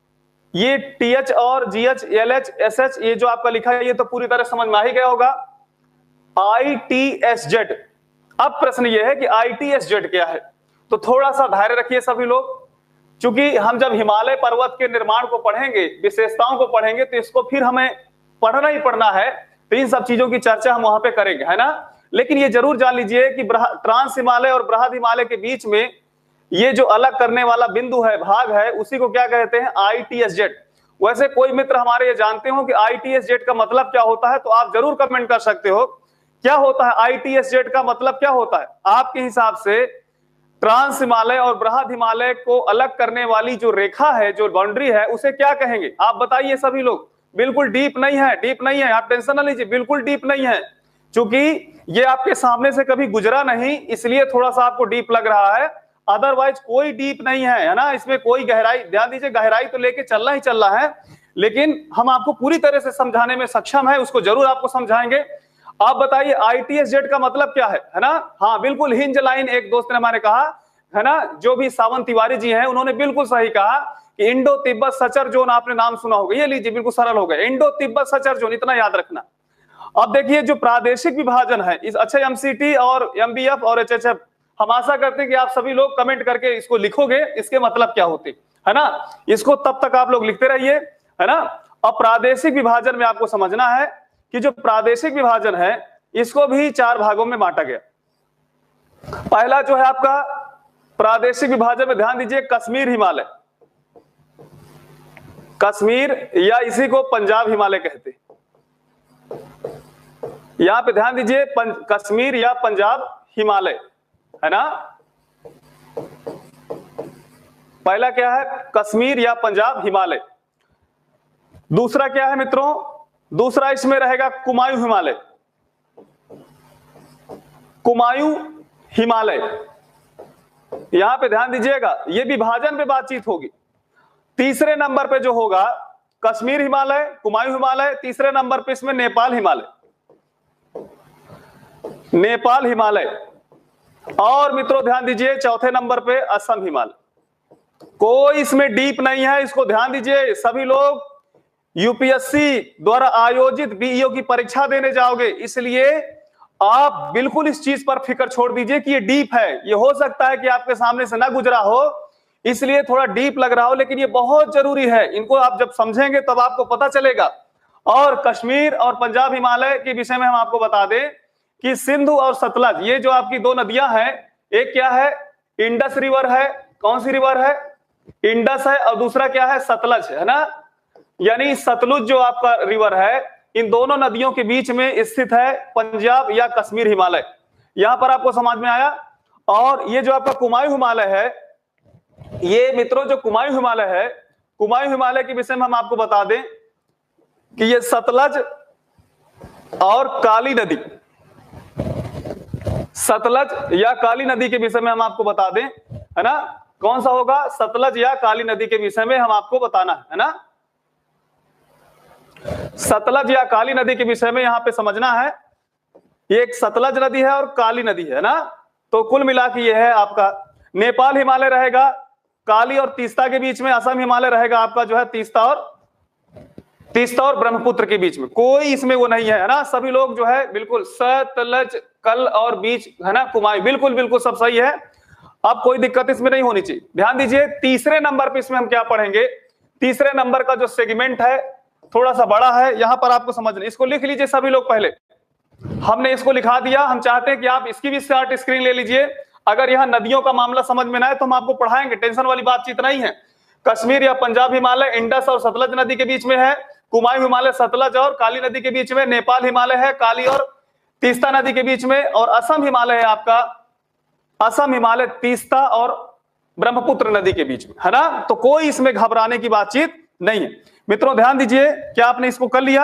ये TH और GH, LH, SH, ये जो आपका लिखा है ये तो पूरी तरह समझ में आ ही गया होगा। ITSZ, अब प्रश्न ये है कि ITSZ क्या है, तो थोड़ा सा धैर्य रखिए सभी लोग, क्योंकि हम जब हिमालय पर्वत के निर्माण को पढ़ेंगे, विशेषताओं को पढ़ेंगे, तो इसको फिर हमें पढ़ना ही पढ़ना है, तो इन सब चीजों की चर्चा हम वहां पे करेंगे, है ना। लेकिन ये जरूर जान लीजिए कि ट्रांस हिमालय और बृहद हिमालय के बीच में ये जो अलग करने वाला बिंदु है, भाग है, उसी को क्या कहते हैं, ITSZ। वैसे कोई मित्र हमारे ये जानते हो कि ITSZ का मतलब क्या होता है, तो आप जरूर कमेंट कर सकते हो, क्या होता है ITSZ का मतलब क्या होता है आपके हिसाब से। ट्रांस हिमालय और बृहद हिमालय को अलग करने वाली जो रेखा है, जो बाउंड्री है, उसे क्या कहेंगे, आप बताइए सभी लोग। बिल्कुल डीप नहीं है, आप टेंशन ना लीजिए, बिल्कुल डीप नहीं है, क्योंकि ये आपके सामने से कभी गुजरा नहीं, इसलिए थोड़ा सा आपको डीप लग रहा है, अदरवाइज कोई डीप नहीं है ना, इसमें कोई गहराई, ध्यान दीजिए गहराई तो लेके चलना ही चलना है, लेकिन हम आपको पूरी तरह से समझाने में सक्षम है, उसको जरूर आपको समझाएंगे। आप बताइए ITSZ का मतलब क्या है ना? हाँ बिल्कुल, हिंज लाइन, एक दोस्त ने हमारे कहा है ना, जो भी सावंत तिवारी जी हैं, उन्होंने बिल्कुल सही कहा कि इंडो तिब्बत सचर जोन, आपने नाम सुना होगा, ये लीजिए बिल्कुल सरल हो गया, इंडो तिब्बत सचर जोन, इतना याद रखना। अब देखिए जो प्रादेशिक विभाजन है इस, अच्छा MCT और MBF और HHF, हम आशा करते हैं कि आप सभी लोग कमेंट करके इसको लिखोगे, इसके मतलब क्या होते है ना, इसको तब तक आप लोग लिखते रहिए है ना। अब प्रादेशिक विभाजन में आपको समझना है कि जो प्रादेशिक विभाजन है इसको भी 4 भागों में बांटा गया। पहला जो है आपका प्रादेशिक विभाजन में, ध्यान दीजिए, कश्मीर हिमालय, कश्मीर या इसी को पंजाब हिमालय कहते, यहां पे ध्यान दीजिए, कश्मीर या पंजाब हिमालय है ना। पहला क्या है, कश्मीर या पंजाब हिमालय। दूसरा क्या है मित्रों, दूसरा इसमें रहेगा कुमायूं हिमालय, कुमायूं हिमालय, यहां पे ध्यान दीजिएगा, ये विभाजन पे बातचीत होगी। तीसरे नंबर पे जो होगा कश्मीर हिमालय, कुमायूं हिमालय, तीसरे नंबर पे इसमें नेपाल हिमालय, नेपाल हिमालय, और मित्रों ध्यान दीजिए चौथे नंबर पे असम हिमालय। कोई इसमें डीप नहीं है, इसको ध्यान दीजिए। सभी लोग यूपीएससी द्वारा आयोजित बीईओ की परीक्षा देने जाओगे, इसलिए आप बिल्कुल इस चीज पर फिक्र छोड़ दीजिए कि ये डीप है। ये हो सकता है कि आपके सामने से ना गुजरा हो, इसलिए थोड़ा डीप लग रहा हो, लेकिन ये बहुत जरूरी है। इनको आप जब समझेंगे तब आपको पता चलेगा। और कश्मीर और पंजाब हिमालय के विषय में हम आपको बता दें कि सिंधु और सतलज, ये जो आपकी 2 नदियां हैं, एक क्या है, इंडस रिवर है, कौन सी रिवर है, इंडस है, और दूसरा क्या है, सतलज है ना। यानी सतलुज जो आपका रिवर है, इन दोनों नदियों के बीच में स्थित है पंजाब या कश्मीर हिमालय। यहां पर आपको समझ में आया। और ये जो आपका कुमायूं हिमालय है, ये मित्रों जो कुमायूं हिमालय है, कुमायूं हिमालय के विषय में हम आपको बता दें कि ये सतलज और काली नदी, सतलज या काली नदी के विषय में हम आपको बता दें है ना। कौन सा होगा, सतलज या काली नदी के विषय में हम आपको बताना है ना। सतलज या काली नदी के विषय में यहां पे समझना है, ये एक सतलज नदी है और काली नदी है ना। तो कुल मिला के ये है आपका नेपाल हिमालय रहेगा काली और तीस्ता के बीच में, असम हिमालय रहेगा आपका जो है तीस्ता और ब्रह्मपुत्र के बीच में। कोई इसमें वो नहीं है ना। सभी लोग जो है बिल्कुल सतलज, कल और बीच है ना कुमायूं, बिल्कुल बिल्कुल सब सही है। अब कोई दिक्कत इसमें नहीं होनी चाहिए। ध्यान दीजिए तीसरे नंबर पे इसमें हम क्या पढ़ेंगे, तीसरे नंबर का जो सेगमेंट है थोड़ा सा बड़ा है, यहां पर आपको समझना, इसको लिख लीजिए सभी लोग। पहले हमने इसको लिखा दिया, हम चाहते हैं कि आप इसकी भी शॉर्ट स्क्रीन ले लीजिए। अगर यहां नदियों का मामला समझ में ना आए तो हम आपको पढ़ाएंगे, टेंशन वाली बातचीत नहीं है। कश्मीर या पंजाब हिमालय इंडस और सतलज नदी के बीच में है, कुमायूं हिमालय सतलज और काली नदी के बीच में, नेपाल हिमालय है काली और तीस्ता नदी के बीच में, और असम हिमालय है आपका, असम हिमालय तीस्ता और ब्रह्मपुत्र नदी के बीच में है ना। तो कोई इसमें घबराने की बातचीत नहीं है। मित्रों ध्यान दीजिए, क्या आपने इसको कर लिया?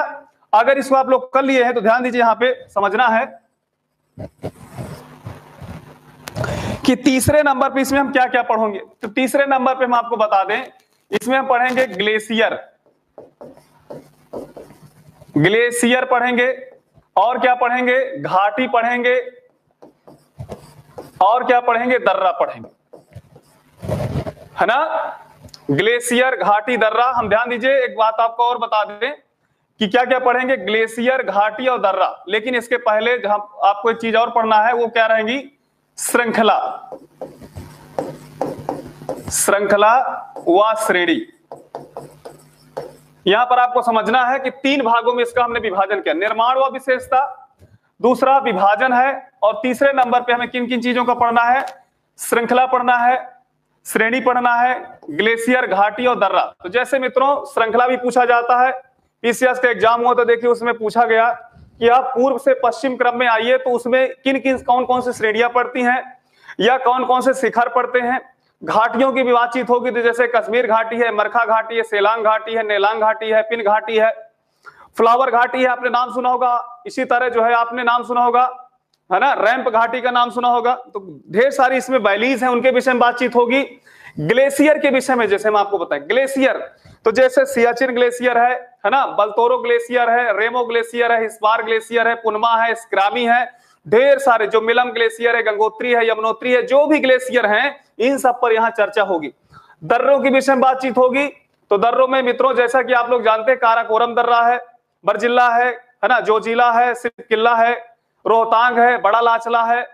अगर इसको आप लोग कर लिए हैं तो ध्यान दीजिए, यहां पे समझना है कि तीसरे नंबर पे इसमें हम क्या क्या पढ़ेंगे। तो तीसरे नंबर पे हम आपको बता दें, इसमें हम पढ़ेंगे ग्लेशियर, ग्लेशियर पढ़ेंगे, और क्या पढ़ेंगे, घाटी पढ़ेंगे, और क्या पढ़ेंगे, दर्रा पढ़ेंगे है ना। ग्लेशियर, घाटी, दर्रा। हम ध्यान दीजिए, एक बात आपको और बता दें कि क्या क्या पढ़ेंगे, ग्लेशियर, घाटी और दर्रा। लेकिन इसके पहले जहां आपको एक चीज और पढ़ना है, वो क्या रहेंगी, श्रृंखला, श्रृंखला व श्रेणी। यहां पर आपको समझना है कि 3 भागों में इसका हमने विभाजन किया, निर्माण व विशेषता, दूसरा विभाजन है, और तीसरे नंबर पे हमें किन किन चीजों का पढ़ना है, श्रृंखला पढ़ना है, श्रेणी पढ़ना है, ग्लेशियर, घाटी और दर्रा। तो जैसे मित्रों श्रृंखला भी पूछा जाता है, पीसीएस का एग्जाम हुआ तो देखिए उसमें पूछा गया कि आप पूर्व से पश्चिम क्रम में आइए, तो उसमें किन किन कौन कौन से श्रेणियां पड़ती हैं या कौन कौन से शिखर पड़ते हैं। घाटियों की भी बातचीत होगी, तो जैसे कश्मीर घाटी है, मरखा घाटी है, सेलांग घाटी है, नेलांग घाटी है, पिन घाटी है, फ्लावर घाटी है, आपने नाम सुना होगा। इसी तरह जो है आपने नाम सुना होगा है ना, रैंप घाटी का नाम सुना होगा। तो ढेर सारी इसमें वैलीज हैं, उनके विषय में बातचीत होगी। ग्लेशियर के विषय में जैसे हम आपको बताएं, ग्लेशियर तो जैसे सियाचिन ग्लेशियर है ना, बलतोरो ग्लेशियर है, रेमो ग्लेशियर है, हिस्पार ग्लेशियर है, पुनमा है, स्क्रामी है, ढेर सारे जो मिलम ग्लेशियर है, गंगोत्री है, यमुनोत्री है, जो भी ग्लेशियर हैं इन सब पर यहाँ चर्चा होगी। दर्रों के विषय में बातचीत होगी। तो दर्रों में मित्रों जैसा कि आप लोग जानते हैं काराकोरम दर्रा है, बरजिल्ला है ना, जोजिला है, सिरकिल्ला है, रोहतांग है, बड़ा लाचला है,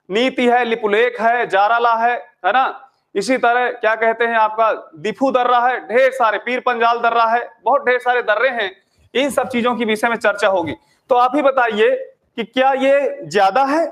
नीति है, लिपुलेख है, जाराला है ना, इसी तरह क्या कहते हैं आपका दिफू दर्रा है, ढेर सारे पीर पंजाल दर्रा है, बहुत ढेर सारे दर्रे हैं। इन सब चीजों के विषय में चर्चा होगी। तो आप ही बताइए कि क्या ये ज्यादा है?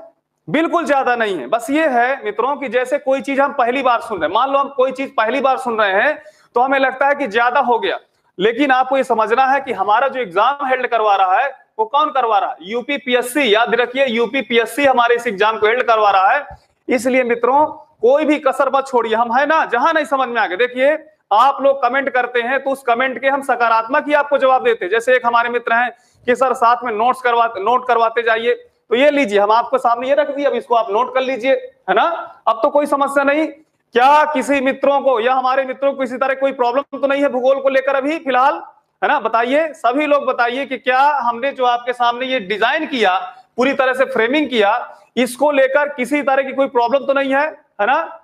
बिल्कुल ज्यादा नहीं है। बस ये है मित्रों कि जैसे कोई चीज हम पहली बार सुन रहे हैं, मान लो हम कोई चीज पहली बार सुन रहे हैं तो हमें लगता है कि ज्यादा हो गया, लेकिन आपको ये समझना है कि हमारा जो एग्जाम हेल्ड करवा रहा है वो कौन करवा रहा है? यूपीपीएससी। याद रखिए यूपीपीएससी हमारे इस एग्जाम को हेल्ड करवा रहा है। इसलिए मित्रों कोई भी कसर मत छोड़िए। हम है ना, जहां नहीं समझ में आ गया, देखिए आप लोग कमेंट करते हैं तो उस कमेंट के हम सकारात्मक ही आपको जवाब देते हैं। जैसे एक हमारे मित्र हैं कि सर साथ में नोट करवाते जाइए, तो ये लीजिए हम आपको सामने ये रख दिए, अब इसको आप नोट कर लीजिए, है ना। अब तो कोई समस्या नहीं। क्या किसी मित्रों को या हमारे मित्रों को इसी तरह कोई प्रॉब्लम तो नहीं है भूगोल को लेकर अभी फिलहाल, है ना? बताइए, सभी लोग बताइए कि क्या हमने जो आपके सामने ये डिजाइन किया, पूरी तरह से फ्रेमिंग किया, इसको लेकर किसी तरह की कोई प्रॉब्लम तो नहीं है ना?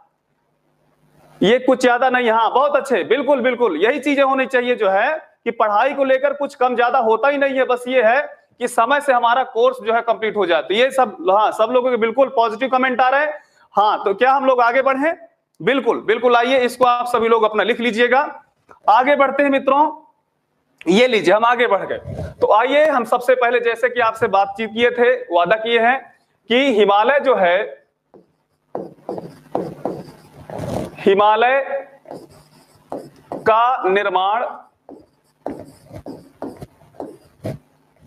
ये कुछ ज्यादा नहीं। हाँ बहुत अच्छे, बिल्कुल बिल्कुल यही चीजें होनी चाहिए जो है कि पढ़ाई को लेकर कुछ कम ज्यादा होता ही नहीं है। बस ये है कि समय से हमारा कोर्स जो है कंप्लीट हो जाती है। ये सब, हाँ सब लोगों के बिल्कुल पॉजिटिव कमेंट आ रहे हैं। हाँ तो क्या हम लोग आगे बढ़े? बिल्कुल बिल्कुल, आइए इसको आप सभी लोग अपना लिख लीजिएगा। आगे बढ़ते हैं मित्रों, ये लीजिए हम आगे बढ़ गए। तो आइए हम सबसे पहले जैसे कि आपसे बातचीत किए थे, वादा किए हैं कि हिमालय जो है, हिमालय का निर्माण,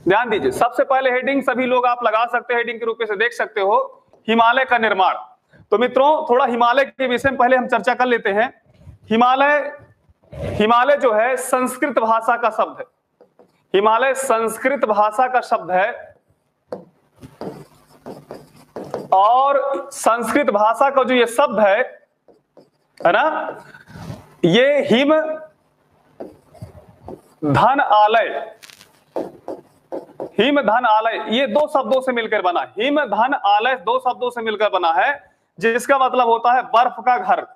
ध्यान दीजिए सबसे पहले हेडिंग सभी लोग आप लगा सकते हैं, हेडिंग के रूप में से देख सकते हो, हिमालय का निर्माण। तो मित्रों थोड़ा हिमालय के विषय में पहले हम चर्चा कर लेते हैं। हिमालय जो है संस्कृत भाषा का शब्द है। हिमालय संस्कृत भाषा का शब्द है और संस्कृत भाषा का जो ये शब्द है ना, ये हिम धन आलय, हिम धन आलय, ये दो शब्दों से मिलकर बना। हिम धन आलय दो शब्दों से मिलकर बना है, जिसका मतलब होता है बर्फ का घर।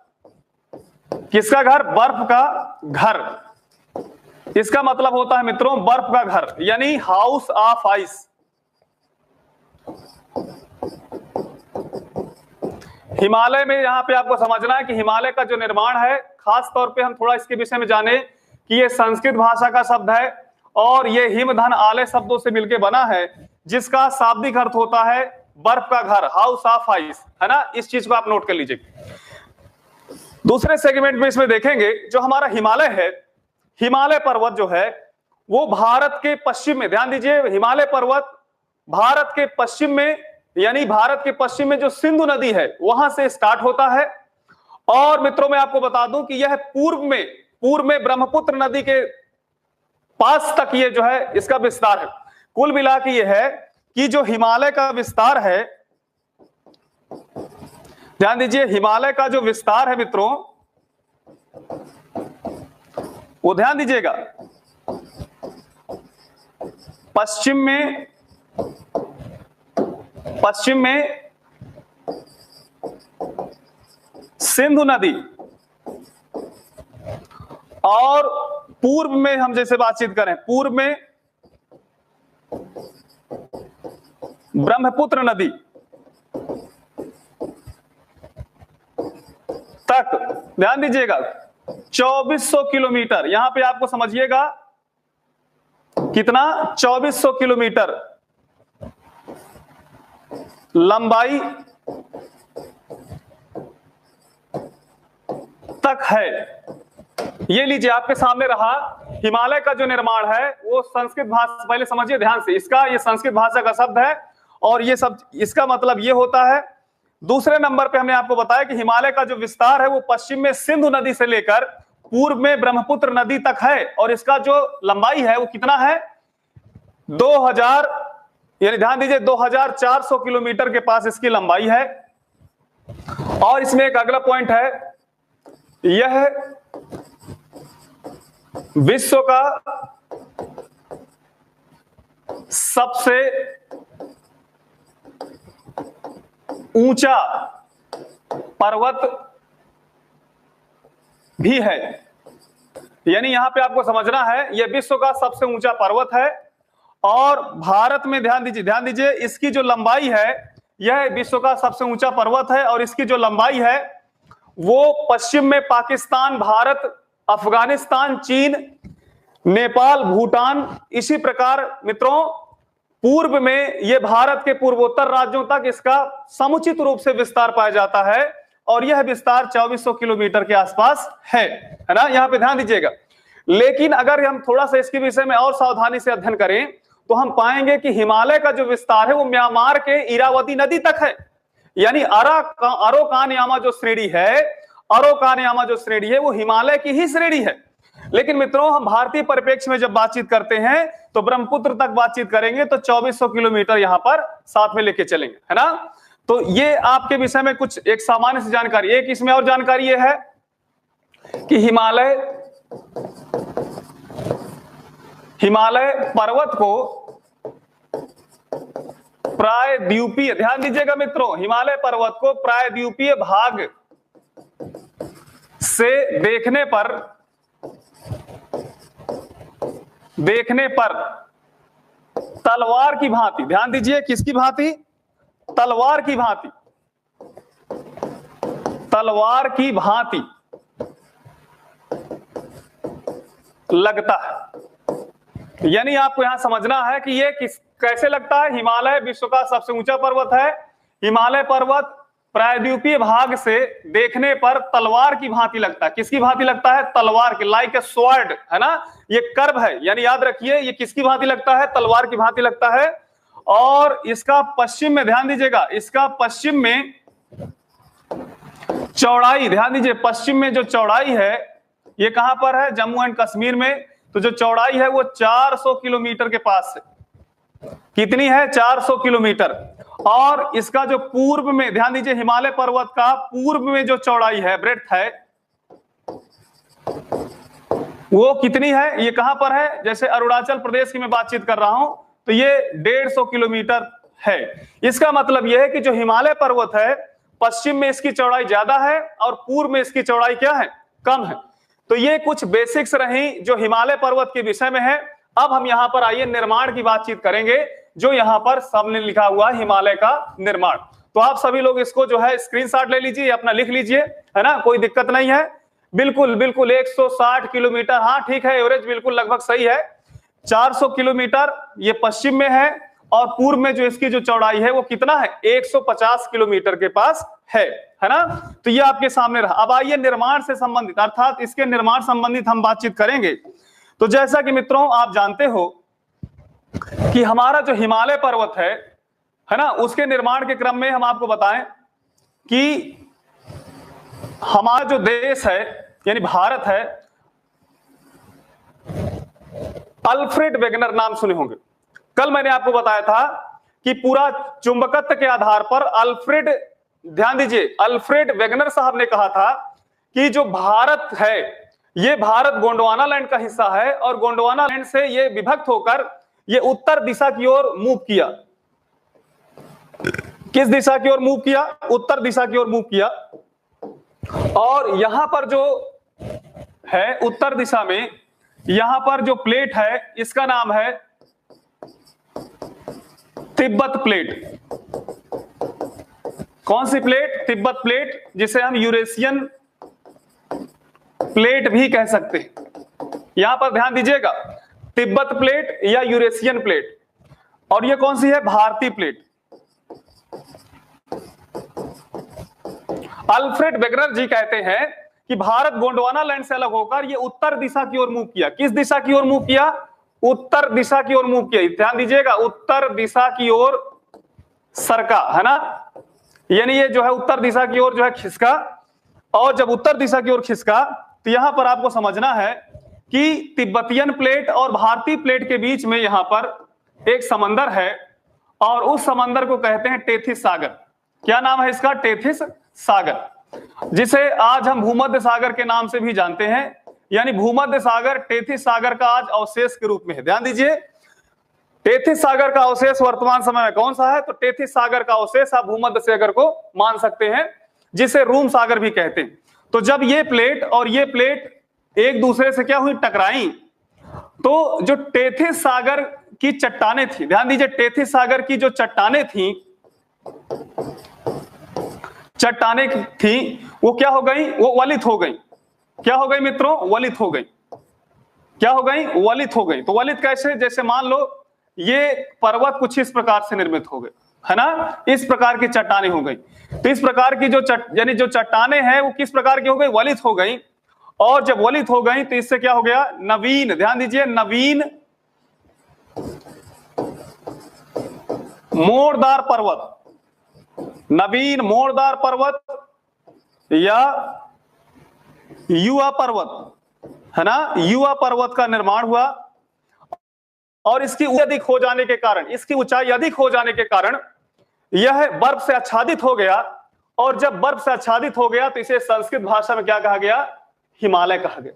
किसका घर? बर्फ का घर। इसका मतलब होता है मित्रों बर्फ का घर, यानी हाउस ऑफ आइस। हिमालय में यहां पे आपको समझना है कि हिमालय का जो निर्माण है, खास तौर पे हम थोड़ा इसके विषय में जाने कि ये संस्कृत भाषा का शब्द है और ये हिम धन आलय शब्दों से मिलकर बना है, जिसका शाब्दिक अर्थ होता है बर्फ का घर, हाउस ऑफ आइस, है ना। इस चीज को आप नोट कर लीजिए। दूसरे सेगमेंट में इसमें देखेंगे जो हमारा हिमालय है, हिमालय पर्वत जो है वो भारत के पश्चिम में, ध्यान दीजिए हिमालय पर्वत भारत के पश्चिम में, यानी भारत के पश्चिम में जो सिंधु नदी है वहां से स्टार्ट होता है। और मित्रों मैं आपको बता दूं कि यह पूर्व में ब्रह्मपुत्र नदी के पास तक ये जो है इसका विस्तार है। कुल मिला के ये है कि जो हिमालय का विस्तार है, ध्यान दीजिए हिमालय का जो विस्तार है मित्रों, वो ध्यान दीजिएगा पश्चिम में सिंधु नदी और पूर्व में हम जैसे बातचीत करें, पूर्व में ब्रह्मपुत्र नदी तक, ध्यान दीजिएगा 2400 किलोमीटर। यहां पे आपको समझिएगा कितना, 2400 किलोमीटर लंबाई तक है। ये लीजिए आपके सामने रहा हिमालय का जो निर्माण है वो संस्कृत भाषा, पहले समझिए ध्यान से, इसका ये संस्कृत भाषा का शब्द है और ये सब इसका मतलब ये होता है। दूसरे नंबर पे हमने आपको बताया कि हिमालय का जो विस्तार है वो पश्चिम में सिंधु नदी से लेकर पूर्व में ब्रह्मपुत्र नदी तक है और इसका जो लंबाई है वो कितना है, 2000, यानी ध्यान दीजिए 2400 किलोमीटर के पास इसकी लंबाई है। और इसमें एक अगला पॉइंट है, यह विश्व का सबसे ऊंचा पर्वत भी है। यानी यहां पे आपको समझना है, यह विश्व का सबसे ऊंचा पर्वत है और भारत में, ध्यान दीजिए, इसकी जो लंबाई है, यह विश्व का सबसे ऊंचा पर्वत है और इसकी जो लंबाई है वो पश्चिम में पाकिस्तान, भारत, अफगानिस्तान, चीन, नेपाल, भूटान, इसी प्रकार मित्रों पूर्व में यह भारत के पूर्वोत्तर राज्यों तक इसका समुचित रूप से विस्तार पाया जाता है और यह विस्तार 2400 किलोमीटर के आसपास है ना। यहां पे ध्यान दीजिएगा। लेकिन अगर हम थोड़ा सा इसके विषय में और सावधानी से अध्ययन करें तो हम पाएंगे कि हिमालय का जो विस्तार है वो म्यांमार के इरावती नदी तक है। यानी अरोकानयामा जो श्रेणी है वो हिमालय की ही श्रेणी है। लेकिन मित्रों हम भारतीय परिप्रेक्ष्य में जब बातचीत करते हैं तो ब्रह्मपुत्र तक बातचीत करेंगे तो 2400 किलोमीटर यहां पर साथ में लेके चलेंगे, है ना। तो ये आपके विषय में कुछ एक सामान्य सी जानकारी। एक इसमें और जानकारी ये है कि हिमालय पर्वत को प्रायद्वीपीय, ध्यान दीजिएगा मित्रों, हिमालय पर्वत को प्रायद्वीपीय भाग से देखने पर तलवार की भांति, ध्यान दीजिए, किसकी भांति? तलवार की भांति लगता है। यानी आपको यहां समझना है कि ये कैसे लगता है। हिमालय विश्व का सबसे ऊंचा पर्वत है। हिमालय पर्वत प्रायद्वीपीय भाग से देखने पर तलवार की भांति लगता है। किसकी भांति लगता है? तलवार की, लाइक ए स्वॉर्ड, है ना। ये कर्व है, यानी याद रखिए ये किसकी भांति लगता है? तलवार की भांति लगता है। और इसका पश्चिम में, ध्यान दीजिएगा, इसका पश्चिम में चौड़ाई, ध्यान दीजिए, पश्चिम में जो चौड़ाई है ये कहां पर है? जम्मू एंड कश्मीर में। तो जो चौड़ाई है वो 400 किलोमीटर के पास है। कितनी है? 400 किलोमीटर। और इसका जो पूर्व में, ध्यान दीजिए, हिमालय पर्वत का पूर्व में जो चौड़ाई है, ब्रेड्थ है, वो कितनी है? ये कहां पर है? जैसे अरुणाचल प्रदेश की मैं बातचीत कर रहा हूं तो ये 150 किलोमीटर है। इसका मतलब यह है कि जो हिमालय पर्वत है पश्चिम में इसकी चौड़ाई ज्यादा है और पूर्व में इसकी चौड़ाई क्या है? कम है। तो ये कुछ बेसिक्स रही जो हिमालय पर्वत के विषय में है। अब हम यहां पर आइए निर्माण की बातचीत करेंगे, जो यहां पर सामने लिखा हुआ हिमालय का निर्माण। तो आप सभी लोग इसको जो है स्क्रीनशॉट ले लीजिए, अपना लिख लीजिए, है ना, कोई दिक्कत नहीं है। बिल्कुल 160 किलोमीटर, हाँ ठीक है, एवरेज बिल्कुल लगभग सही है। 400 किलोमीटर ये पश्चिम में है और पूर्व में जो इसकी जो चौड़ाई है वो कितना है? 150 किलोमीटर के पास है ना। तो ये आपके सामने रहा। अब आइए निर्माण से संबंधित, अर्थात इसके निर्माण संबंधित हम बातचीत करेंगे। तो जैसा कि मित्रों आप जानते हो कि हमारा जो हिमालय पर्वत है ना, उसके निर्माण के क्रम में हम आपको बताएं कि हमारा जो देश है यानी भारत है, अल्फ्रेड वेगनर नाम सुने होंगे। कल मैंने आपको बताया था कि पूरा चुंबकत्व के आधार पर अल्फ्रेड, ध्यान दीजिए, अल्फ्रेड वेगनर साहब ने कहा था कि जो भारत है ये भारत गोंडवाना लैंड का हिस्सा है और गोंडवाना लैंड से ये विभक्त होकर ये उत्तर दिशा की ओर मूव किया। किस दिशा की ओर मूव किया? उत्तर दिशा की ओर मूव किया। और यहां पर जो है उत्तर दिशा में, यहां पर जो प्लेट है इसका नाम है तिब्बत प्लेट। कौन सी प्लेट? तिब्बत प्लेट, जिसे हम यूरेशियन प्लेट भी कह सकते हैं। यहां पर ध्यान दीजिएगा, तिब्बत प्लेट या यूरेशियन प्लेट। और ये कौन सी है? भारतीय प्लेट। अल्फ्रेड वेगनर जी कहते हैं कि भारत गोंडवाना लैंड से अलग होकर ये उत्तर दिशा की ओर मूव किया। किस दिशा की ओर मूव किया? उत्तर दिशा की ओर मूव किया। ध्यान दीजिएगा, उत्तर दिशा की ओर सरका, है ना। यानी ये जो है उत्तर दिशा की ओर जो है खिसका। और जब उत्तर दिशा की ओर खिसका तो यहां पर आपको समझना है कि तिब्बतियन प्लेट और भारतीय प्लेट के बीच में यहां पर एक समंदर है और उस समंदर को कहते हैं टेथिस सागर। क्या नाम है इसका? टेथिस सागर, जिसे आज हम भूमध्य सागर के नाम से भी जानते हैं। यानी भूमध्य सागर टेथिस सागर का आज अवशेष के रूप में है। ध्यान दीजिए, टेथिस सागर का अवशेष वर्तमान समय में कौन सा है? तो टेथिस सागर का अवशेष आप भूमध्य सागर को मान सकते हैं, जिसे रूम सागर भी कहते हैं। तो जब ये प्लेट और ये प्लेट एक दूसरे से क्या हुई? टकराई, तो जो टेथिस सागर की चट्टानें थी, ध्यान दीजिए, टेथिस सागर की जो चट्टानें थी वो क्या हो गई? वो वलित हो गई। क्या हो गई मित्रों? वलित हो गई। क्या हो गई? वलित हो गई। तो वलित कैसे? जैसे मान लो ये पर्वत कुछ इस प्रकार से निर्मित हो गए, है ना, इस प्रकार की चट्टानें हो गई। तो इस प्रकार की यानी जो चट्टानें हैं वो किस प्रकार की हो गई? वलित हो गई। और जब वलित हो गई तो इससे क्या हो गया? नवीन, ध्यान दीजिए, नवीन मोड़दार पर्वत, नवीन मोड़दार पर्वत या युवा पर्वत, है ना, युवा पर्वत का निर्माण हुआ। और इसकी अधिक हो जाने के कारण, इसकी ऊंचाई अधिक हो जाने के कारण यह बर्फ से आच्छादित हो गया। और जब बर्फ से आच्छादित हो गया तो इसे संस्कृत भाषा में क्या कहा गया? हिमालय कहा गया।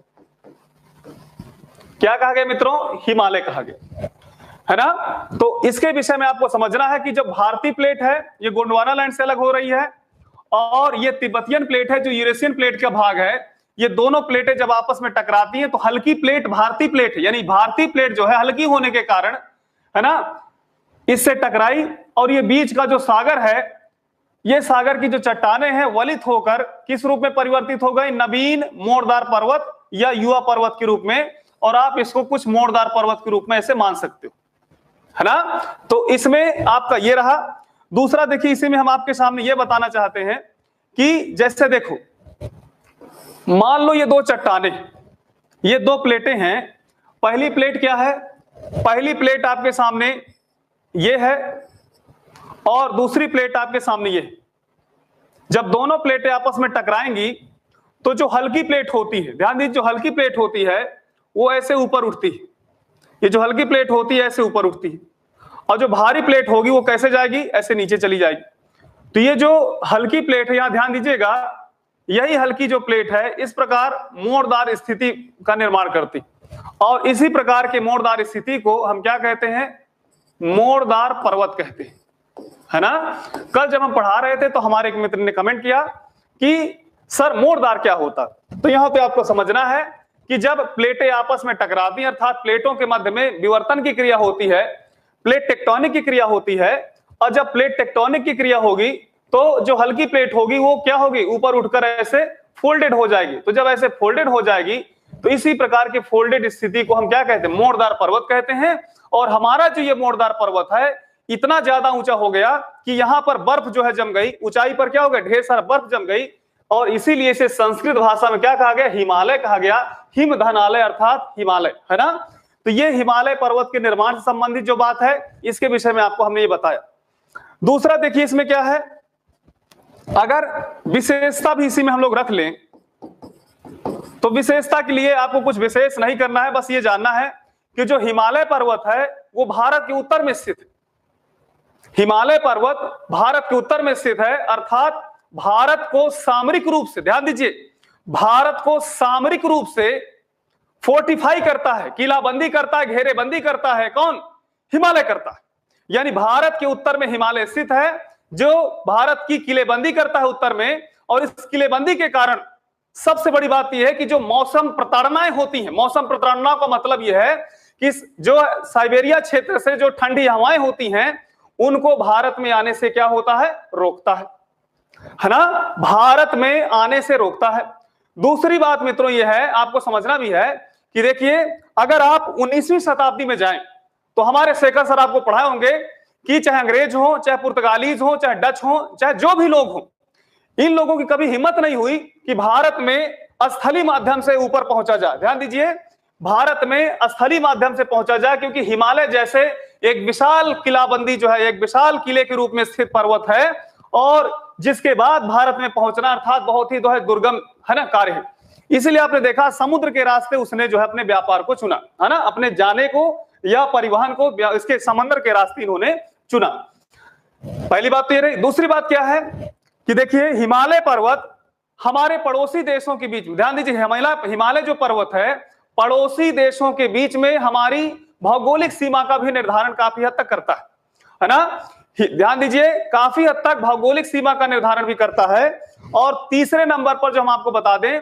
क्या कहा गया मित्रों? हिमालय कहा गया, है ना। तो इसके विषय में आपको समझना है कि जो भारतीय प्लेट है ये गोंडवाना लैंड से अलग हो रही है, और ये तिब्बतियन प्लेट है जो यूरेशियन प्लेट का भाग है। ये दोनों प्लेटें जब आपस में टकराती हैं तो हल्की प्लेट भारतीय प्लेट है, यानी भारतीय प्लेट जो है हल्की होने के कारण, है ना, इससे टकराई। और ये बीच का जो सागर है, ये सागर की जो चट्टानें हैं वलित होकर किस रूप में परिवर्तित हो गई? नवीन मोड़दार पर्वत या युवा पर्वत के रूप में। और आप इसको कुछ मोड़दार पर्वत के रूप में ऐसे मान सकते हो, है ना। तो इसमें आपका ये रहा। दूसरा देखिए, इसी में हम आपके सामने ये बताना चाहते हैं कि जैसे देखो, मान लो ये दो चट्टानें, ये दो प्लेटें हैं। पहली प्लेट क्या है? पहली प्लेट आपके सामने ये है और दूसरी प्लेट आपके सामने ये है। जब दोनों प्लेटें आपस में टकराएंगी तो जो हल्की प्लेट होती है, ध्यान दीजिए, जो हल्की प्लेट होती है वो ऐसे ऊपर उठती है। ये जो हल्की प्लेट होती है ऐसे ऊपर उठती है, और जो भारी प्लेट होगी वो कैसे जाएगी? ऐसे नीचे चली जाएगी। तो ये जो हल्की प्लेट है, यहां ध्यान दीजिएगा, यही हल्की जो प्लेट है इस प्रकार मोड़दार स्थिति का निर्माण करती, और इसी प्रकार के मोड़दार स्थिति को हम क्या कहते हैं? मोड़दार पर्वत कहते हैं, है ना। कल जब हम पढ़ा रहे थे तो हमारे एक मित्र ने कमेंट किया कि सर मोड़दार क्या होता? तो यहां पे आपको समझना है कि जब प्लेटें आपस में टकराती हैं, अर्थात प्लेटों के मध्य में विवर्तन की क्रिया होती है, प्लेट टेक्टोनिक की क्रिया होती है, और जब प्लेट टेक्टोनिक की क्रिया होगी तो जो हल्की प्लेट होगी वो क्या होगी? ऊपर उठकर ऐसे फोल्डेड हो जाएगी। तो जब ऐसे फोल्डेड हो जाएगी तो इसी प्रकार के फोल्डेड स्थिति को हम क्या कहते हैं? मोड़दार पर्वत कहते हैं। और हमारा जो ये मोड़दार पर्वत है इतना ज्यादा ऊंचा हो गया कि यहां पर बर्फ जो है जम गई, ऊंचाई पर क्या हो गया? ढेर सारा बर्फ जम गई, और इसीलिए इसे संस्कृत भाषा में क्या कहा गया? हिमालय कहा गया। हिम धनालय अर्थात हिमालय, है ना। तो ये हिमालय पर्वत के निर्माण से संबंधित जो बात है इसके विषय में आपको हमने ये बताया। दूसरा देखिए इसमें क्या है, अगर विशेषता भी इसी में हम लोग रख लें तो विशेषता के लिए आपको कुछ विशेष नहीं करना है, बस ये जानना है कि जो हिमालय पर्वत है वो भारत के उत्तर में स्थित है। हिमालय पर्वत भारत के उत्तर में स्थित है, अर्थात भारत को सामरिक रूप से, ध्यान दीजिए, भारत को सामरिक रूप से फोर्टिफाई करता है, किलाबंदी करता है, घेरेबंदी करता है। कौन? हिमालय करता है। यानी भारत के उत्तर में हिमालय स्थित है जो भारत की किलेबंदी करता है उत्तर में। और इस किलेबंदी के कारण सबसे बड़ी बात यह है कि जो मौसम प्रताड़नाएं होती हैं, मौसम प्रताड़ना का मतलब यह है कि जो साइबेरिया क्षेत्र से जो ठंडी हवाएं होती हैं उनको भारत में आने से क्या होता है? रोकता है ना, भारत में आने से रोकता है। दूसरी बात मित्रों यह है, आपको समझना भी है कि देखिए, अगर आप 19वीं शताब्दी में जाएं तो हमारे शेखर सर आपको पढ़ाए होंगे कि चाहे अंग्रेज हो, चाहे पुर्तगालीज हो, चाहे डच हो, चाहे जो भी लोग हो, इन लोगों की कभी हिम्मत नहीं हुई कि भारत में स्थलीय माध्यम से ऊपर पहुंचा जाए। ध्यान दीजिए, भारत में स्थलीय माध्यम से पहुंचा जाए, क्योंकि हिमालय जैसे एक विशाल किलाबंदी जो है, एक विशाल किले के रूप में स्थित पर्वत है, और जिसके बाद भारत में पहुंचना अर्थात बहुत ही दुर्गम, है ना, कार्य है। इसीलिए आपने देखा समुद्र के रास्ते उसने जो है अपने व्यापार को चुना, है ना, अपने जाने को या परिवहन को इसके समंदर के रास्ते इन्होंने चुना। पहली बात तो ये रही। दूसरी बात क्या है कि देखिए, हिमालय पर्वत हमारे पड़ोसी देशों के बीच, ध्यान दीजिए, हिमालय जो पर्वत है पड़ोसी देशों के बीच में हमारी भौगोलिक सीमा का भी निर्धारण काफी हद तक करता है ना। ध्यान दीजिए, काफी हद तक भौगोलिक सीमा का निर्धारण भी करता है। और तीसरे नंबर पर जो हम आपको बता दें,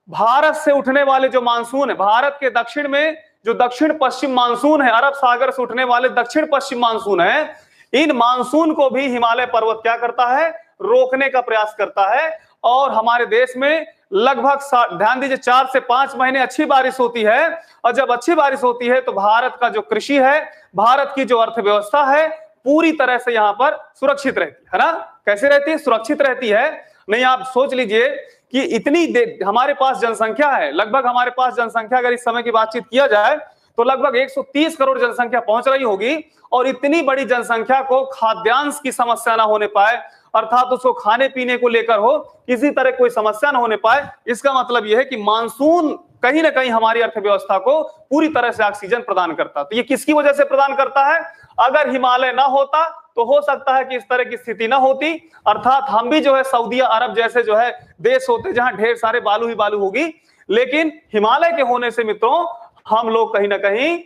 भारत से उठने वाले जो मानसून है, भारत के दक्षिण में जो दक्षिण पश्चिम मानसून है, अरब सागर से उठने वाले दक्षिण पश्चिम मानसून है, इन मानसून को भी हिमालय पर्वत क्या करता है, रोकने का प्रयास करता है। और हमारे देश में लगभग, ध्यान दीजिए, 4 से 5 महीने अच्छी बारिश होती है। और जब अच्छी बारिश होती है तो भारत का जो कृषि है, भारत की जो अर्थव्यवस्था है, पूरी तरह से यहां पर सुरक्षित रहती है ना। कैसे रहती है? सुरक्षित रहती है। नहीं, आप सोच लीजिए कि इतनी हमारे पास जनसंख्या है, लगभग हमारे पास जनसंख्या अगर इस समय की बातचीत किया जाए तो लगभग 130 करोड़ जनसंख्या पहुंच रही होगी। और इतनी बड़ी जनसंख्या को खाद्यान्न की समस्या ना होने पाए, अर्थात उसको खाने पीने को लेकर हो किसी तरह कोई समस्या ना होने पाए, इसका मतलब यह है कि मानसून कहीं ना कहीं हमारी अर्थव्यवस्था को पूरी तरह से ऑक्सीजन प्रदान करता है। तो ये किसकी वजह से प्रदान करता है? अगर हिमालय ना होता तो हो सकता है कि इस तरह की स्थिति ना होती, अर्थात हम भी जो है सऊदी अरब जैसे जो है देश होते जहां ढेर सारे बालू ही बालू होगी। लेकिन हिमालय के होने से मित्रों हम लोग कहीं ना कहीं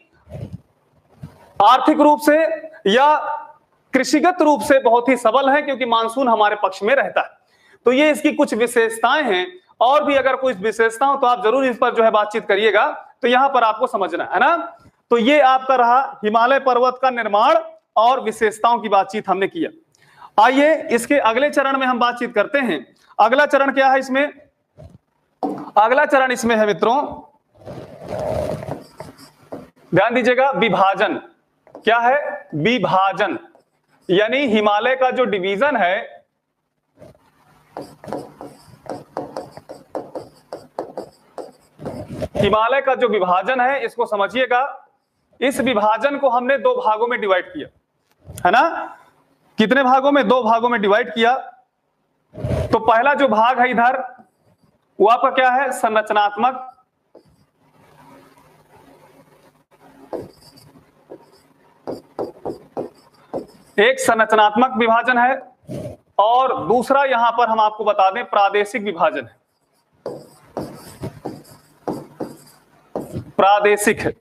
आर्थिक रूप से या कृषिगत रूप से बहुत ही सबल है, क्योंकि मानसून हमारे पक्ष में रहता है। तो ये इसकी कुछ विशेषताएं हैं। और भी अगर कोई विशेषता हो तो आप जरूर इस पर जो है बातचीत करिएगा, तो यहां पर आपको समझना है ना। तो ये आपका रहा हिमालय पर्वत का निर्माण और विशेषताओं की बातचीत हमने किया। आइए इसके अगले चरण में हम बातचीत करते हैं। अगला चरण क्या है इसमें? अगला चरण इसमें है मित्रों, ध्यान दीजिएगा, विभाजन। क्या है? विभाजन। यानी हिमालय का जो डिवीजन है, हिमालय का जो विभाजन है, इसको समझिएगा। इस विभाजन को हमने 2 भागों में डिवाइड किया है ना। कितने भागों में? 2 भागों में डिवाइड किया। तो पहला जो भाग है इधर, वो आपका क्या है? संरचनात्मक। एक संरचनात्मक विभाजन है और दूसरा यहां पर हम आपको बता दें प्रादेशिक विभाजन है। प्रादेशिक है।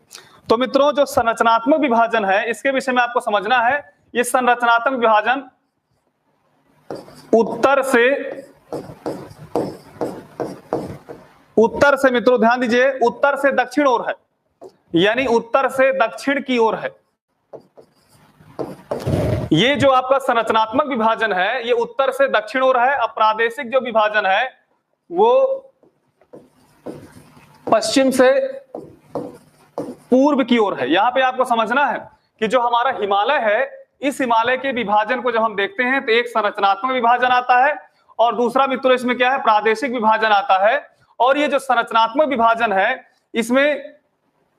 तो मित्रों जो संरचनात्मक विभाजन है इसके विषय में आपको समझना है। ये संरचनात्मक विभाजन उत्तर से मित्रों ध्यान दीजिए, उत्तर से दक्षिण ओर है, यानी उत्तर से दक्षिण की ओर है। ये जो आपका संरचनात्मक विभाजन है ये उत्तर से दक्षिण ओर है। अब प्रादेशिक जो विभाजन है वो पश्चिम से पूर्व की ओर है। यहां पे आपको समझना है कि जो हमारा हिमालय है, इस हिमालय के विभाजन को जब हम देखते हैं तो एक संरचनात्मक विभाजन आता है और दूसरा मित्रों इसमें क्या है? प्रादेशिक विभाजन आता है। और ये जो संरचनात्मक विभाजन है इसमें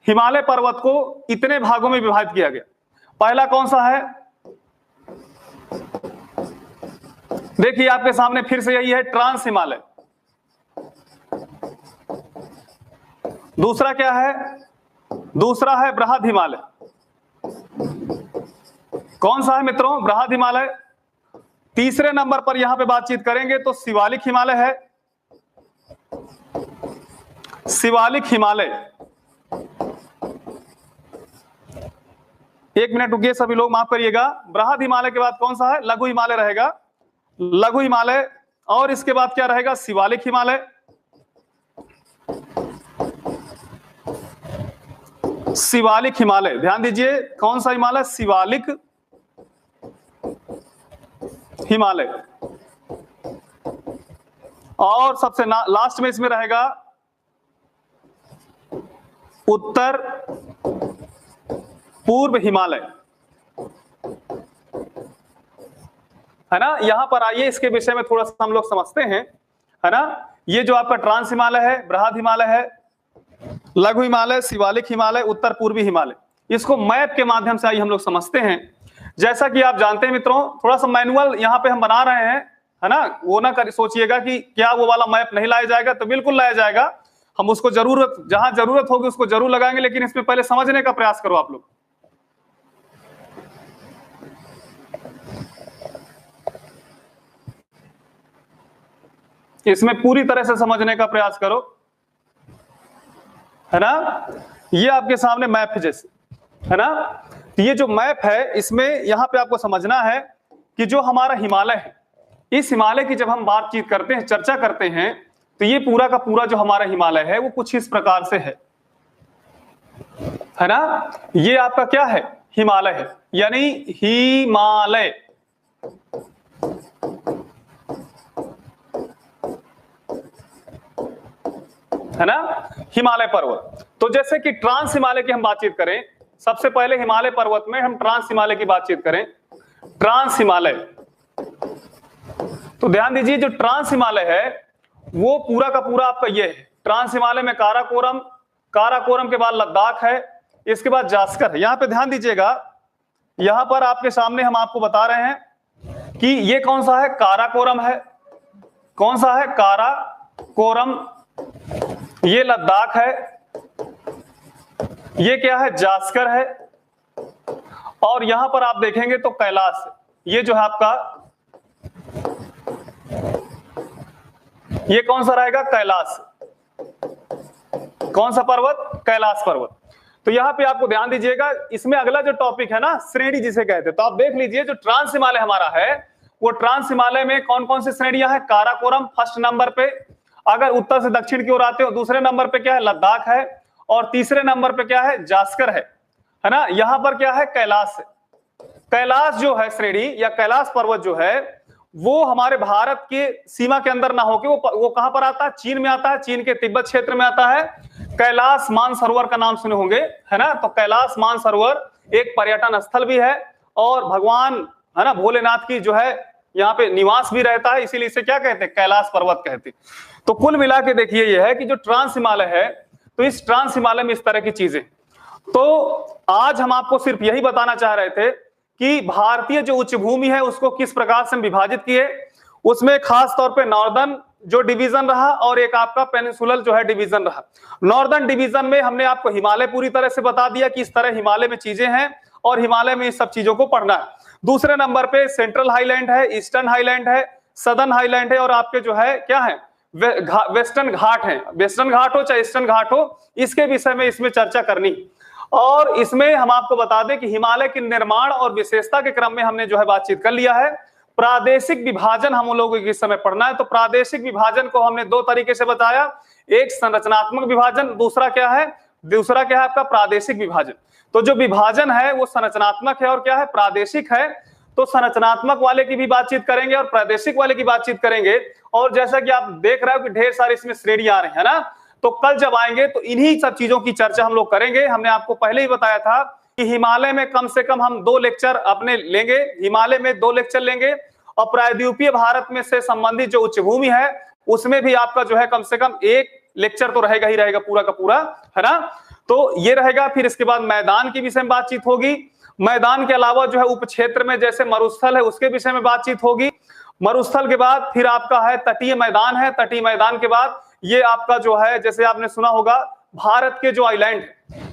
हिमालय पर्वत को इतने भागों में विभाजित किया गया। पहला कौन सा है? देखिए आपके सामने फिर से यही है, ट्रांस हिमालय। दूसरा क्या है? दूसरा है बृहद हिमालय। कौन सा है मित्रों? बृहद हिमालय। तीसरे नंबर पर यहां पे बातचीत करेंगे तो शिवालिक हिमालय है। शिवालिक हिमालय। एक मिनट रुकिए सभी लोग, माफ करिएगा। बृहद हिमालय के बाद कौन सा है? लघु हिमालय रहेगा, लघु हिमालय। और इसके बाद क्या रहेगा? शिवालिक हिमालय। शिवालिक हिमालय, ध्यान दीजिए कौन सा हिमालय? शिवालिक हिमालय। और सबसे लास्ट में इसमें रहेगा उत्तर पूर्व हिमालय, है ना। यहां पर आइए इसके विषय में थोड़ा सा हम लोग समझते हैं, है ना। ये जो आपका ट्रांस हिमालय है, बृहद हिमालय है, लघु हिमालय, शिवालिक हिमालय, उत्तर पूर्वी हिमालय, इसको मैप के माध्यम से आइए हम लोग समझते हैं। जैसा कि आप जानते हैं मित्रों, थोड़ा सा मैनुअल यहाँ पे हम बना रहे हैं, है ना। वो ना कर सोचिएगा कि क्या वो वाला मैप नहीं लाया जाएगा, तो बिल्कुल लाया जाएगा। हम उसको जरूरत, जहां जरूरत होगी उसको जरूर लगाएंगे, लेकिन इसमें पहले समझने का प्रयास करो आप लोग। इसमें पूरी तरह से समझने का प्रयास करो, है ना। ये आपके सामने मैप है जैसे, है ना। ये जो मैप है इसमें यहां पे आपको समझना है कि जो हमारा हिमालय है, इस हिमालय की जब हम बातचीत करते हैं, चर्चा करते हैं, तो ये पूरा का पूरा जो हमारा हिमालय है वो कुछ इस प्रकार से है ना। ये आपका क्या है, हिमालय है, यानी हिमालय, है ना, हिमालय पर्वत। तो जैसे कि ट्रांस हिमालय की हम बातचीत करें, सबसे पहले हिमालय पर्वत में हम ट्रांस हिमालय की बातचीत करें। ट्रांस हिमालय, तो ध्यान दीजिए जो ट्रांस हिमालय है वो पूरा का पूरा आपका ये है। ट्रांस हिमालय में काराकोरम, काराकोरम के बाद लद्दाख है, इसके बाद जास्कर है। यहां पे ध्यान दीजिएगा, यहां पर आपके सामने हम आपको बता रहे हैं कि ये कौन सा है, काराकोरम है। कौन सा है, काराकोरम। ये लद्दाख है, ये क्या है, जास्कर है। और यहां पर आप देखेंगे तो कैलाश है। ये जो है आपका, ये कौन सा रहेगा, कैलाश। कौन सा पर्वत, कैलाश पर्वत। तो यहां पे आपको ध्यान दीजिएगा, इसमें अगला जो टॉपिक है ना, श्रेणी जिसे कहते हैं, तो आप देख लीजिए जो ट्रांस हिमालय हमारा है, वो ट्रांस हिमालय में कौन कौन सी श्रेणियां हैं। काराकोरम फर्स्ट नंबर पे, अगर उत्तर से दक्षिण की ओर आते हो दूसरे नंबर पे क्या है, लद्दाख है, और तीसरे नंबर पे क्या है, जास्कर है ना। यहां पर क्या है, कैलाश है। कैलाश जो है श्रेणी या कैलाश पर्वत जो है वो हमारे भारत के सीमा के अंदर ना होके वो कहां पर आता है, चीन में आता है, चीन के तिब्बत क्षेत्र में आता है। कैलाश मानसरोवर का नाम सुने होंगे, है ना। तो कैलाश मानसरोवर एक पर्यटन स्थल भी है और भगवान, है ना, भोलेनाथ की जो है यहाँ पे निवास भी रहता है, इसीलिए इसे क्या कहते हैं, कैलाश पर्वत कहते हैं। तो कुल मिला के देखिए ये है कि जो ट्रांस हिमालय है, तो इस ट्रांस हिमालय में इस तरह की चीजें। तो आज हम आपको सिर्फ यही बताना चाह रहे थे कि भारतीय जो उच्च भूमि है उसको किस प्रकार से विभाजित किए, उसमें खास तौर पे नॉर्दर्न जो डिवीजन रहा और एक आपका पेनिनसुलर जो है डिवीजन रहा। नॉर्दर्न डिवीजन में हमने आपको हिमालय पूरी तरह से बता दिया कि इस तरह हिमालय में चीजें हैं और हिमालय में इस सब चीजों को पढ़ना है। दूसरे नंबर पे सेंट्रल हाईलैंड है, ईस्टर्न हाईलैंड है, सदर्न हाईलैंड है, और आपके जो है क्या है, वेस्टर्न घाट है। वेस्टर्न घाट हो चाहे ईस्टर्न घाट हो, इसके विषय में इसमें चर्चा करनी। और इसमें हम आपको बता दें कि हिमालय के निर्माण और विशेषता के क्रम में हमने जो है बातचीत कर लिया है। प्रादेशिक विभाजन हम लोगों को इस समय पढ़ना है। तो प्रादेशिक विभाजन को हमने दो तरीके से बताया, एक संरचनात्मक विभाजन, दूसरा क्या है आपका प्रादेशिक विभाजन। तो जो विभाजन है वो संरचनात्मक है और क्या है, प्रादेशिक है। तो संरचनात्मक वाले की भी बातचीत करेंगे और प्रादेशिक वाले की बातचीत करेंगे। और जैसा कि आप देख रहे हो कि ढेर सारी इसमें श्रेणी आ रही है ना, तो कल जब आएंगे तो इन्हीं सब चीजों की चर्चा हम लोग करेंगे। हमने आपको पहले ही बताया था कि हिमालय में कम से कम हम 2 लेक्चर अपने लेंगे, हिमालय में 2 लेक्चर लेंगे, और प्रायद्वीपीय भारत में से संबंधित जो उच्च भूमि है उसमें भी आपका जो है कम से कम 1 लेक्चर तो रहेगा ही रहेगा, पूरा का पूरा, है ना। तो ये रहेगा। फिर इसके बाद मैदान के विषय में बातचीत होगी। मैदान के अलावा जो है उप क्षेत्र में जैसे मरुस्थल है उसके विषय में बातचीत होगी। मरुस्थल के बाद फिर आपका है तटीय मैदान है। तटीय मैदान के बाद ये आपका जो है, जैसे आपने सुना होगा, भारत के जो आइलैंड,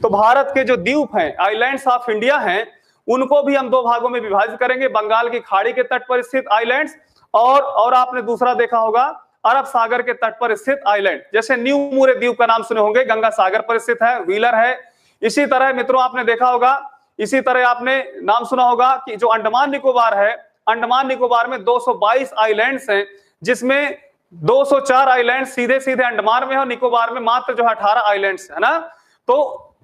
तो भारत के जो द्वीप हैं, आइलैंड्स ऑफ इंडिया हैं, उनको भी हम 2 भागों में विभाजित करेंगे। बंगाल की खाड़ी के तट पर स्थित आइलैंड्स और आपने दूसरा देखा होगा अरब सागर के तट पर स्थित आइलैंड, जैसे न्यू मूरे द्वीप का नाम सुने होंगे, गंगा सागर पर स्थित है, व्हीलर है। इसी तरह मित्रों आपने देखा होगा, इसी तरह आपने नाम सुना होगा कि जो अंडमान निकोबार है, अंडमान निकोबार में 222 आइलैंड्स हैं, जिसमें 204 आइलैंड सीधे सीधे अंडमान में है, निकोबार में मात्र जो 18 आइलैंड्स है ना। तो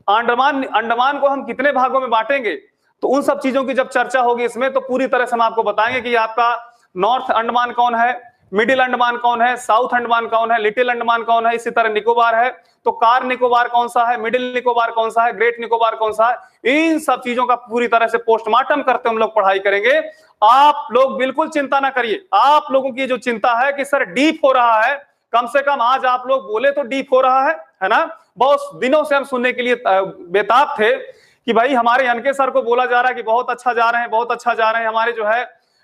अंडमान को हम कितने भागों में बांटेंगे, तो उन सब चीजों की जब चर्चा होगी इसमें, तो पूरी तरह से हम आपको बताएंगे कि आपका नॉर्थ अंडमान कौन है, मिडिल अंडमान कौन है, साउथ अंडमान कौन है, लिटिल अंडमान कौन है, इसी तरह निकोबार है, तो कार निकोबार कौन सा है, मिडिल निकोबार कौन सा है, ग्रेट निकोबार कौन सा है। इन सब चीजों का पूरी तरह से पोस्टमार्टम करते हम लोग पढ़ाई करेंगे। आप लोग बिल्कुल चिंता ना करिए। आप लोगों की जो चिंता है कि सर डीप हो रहा है, कम से कम आज आप लोग बोले तो डीप हो रहा है ना। बहुत दिनों से हम सुनने के लिए बेताब थे कि भाई हमारे अनके सर को बोला जा रहा है कि बहुत अच्छा जा रहे हैं, बहुत अच्छा जा रहे हैं। हमारे जो है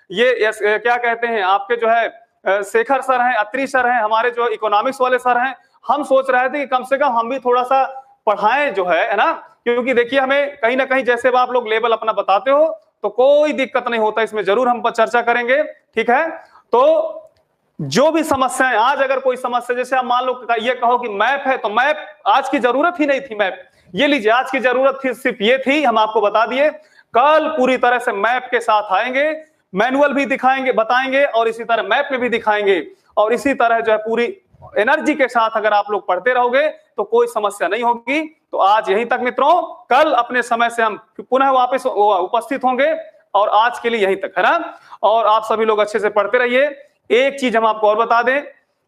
ये क्या कहते हैं आपके जो है शेखर सर हैं, अत्री सर हैं, हमारे जो इकोनॉमिक्स वाले सर हैं, हम सोच रहे थे कि कम से कम हम भी थोड़ा सा पढ़ाएं जो है ना, क्योंकि देखिए हमें कहीं ना कहीं जैसे आप लोग लेवल अपना बताते हो तो कोई दिक्कत नहीं होता, इसमें जरूर हम पर चर्चा करेंगे, ठीक है। तो जो भी समस्याएं, आज अगर कोई समस्या, जैसे आप मान लो ये कहो कि मैप है, तो मैप आज की जरूरत ही नहीं थी। मैप ये लीजिए, आज की जरूरत थी सिर्फ ये थी, हम आपको बता दिए। कल पूरी तरह से मैप के साथ आएंगे, मैनुअल भी दिखाएंगे, बताएंगे, और इसी तरह मैप में भी दिखाएंगे, और इसी तरह जो है पूरी एनर्जी के साथ अगर आप लोग पढ़ते रहोगे तो कोई समस्या नहीं होगी। तो आज यहीं तक मित्रों, कल अपने समय से हम पुनः वापस उपस्थित होंगे, और आज के लिए यहीं तक, है ना। और आप सभी लोग अच्छे से पढ़ते रहिए। एक चीज हम आपको और बता दें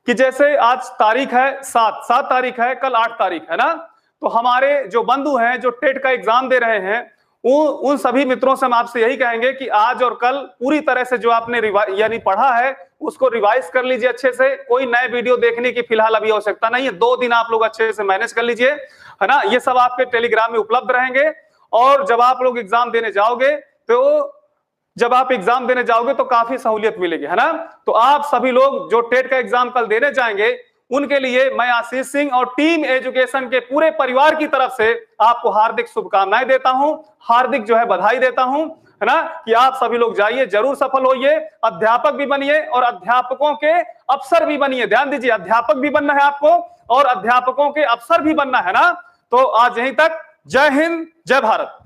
कि जैसे आज तारीख है 7 तारीख है, कल 8 तारीख है ना, तो हमारे जो बंधु हैं जो टेट का एग्जाम दे रहे हैं, उन सभी मित्रों से हम आपसे यही कहेंगे कि आज और कल पूरी तरह से जो आपने यानी पढ़ा है उसको रिवाइज कर लीजिए अच्छे से। कोई नए वीडियो देखने की फिलहाल अभी आवश्यकता नहीं है, 2 दिन आप लोग अच्छे से मैनेज कर लीजिए, है ना। ये सब आपके टेलीग्राम में उपलब्ध रहेंगे, और जब आप लोग एग्जाम देने जाओगे तो काफी सहूलियत मिलेगी, है ना। तो आप सभी लोग जो टेट का एग्जाम कल देने जाएंगे, उनके लिए मैं आशीष सिंह और टीम एजुकेशन के पूरे परिवार की तरफ से आपको हार्दिक शुभकामनाएं देता हूं, हार्दिक जो है बधाई देता हूं, है ना, कि आप सभी लोग जाइए, जरूर सफल होइए, अध्यापक भी बनिए और अध्यापकों के अफसर भी बनिए। ध्यान दीजिए, अध्यापक भी बनना है आपको और अध्यापकों के अफसर भी बनना है ना। तो आज यहीं तक, जय हिंद, जय भारत।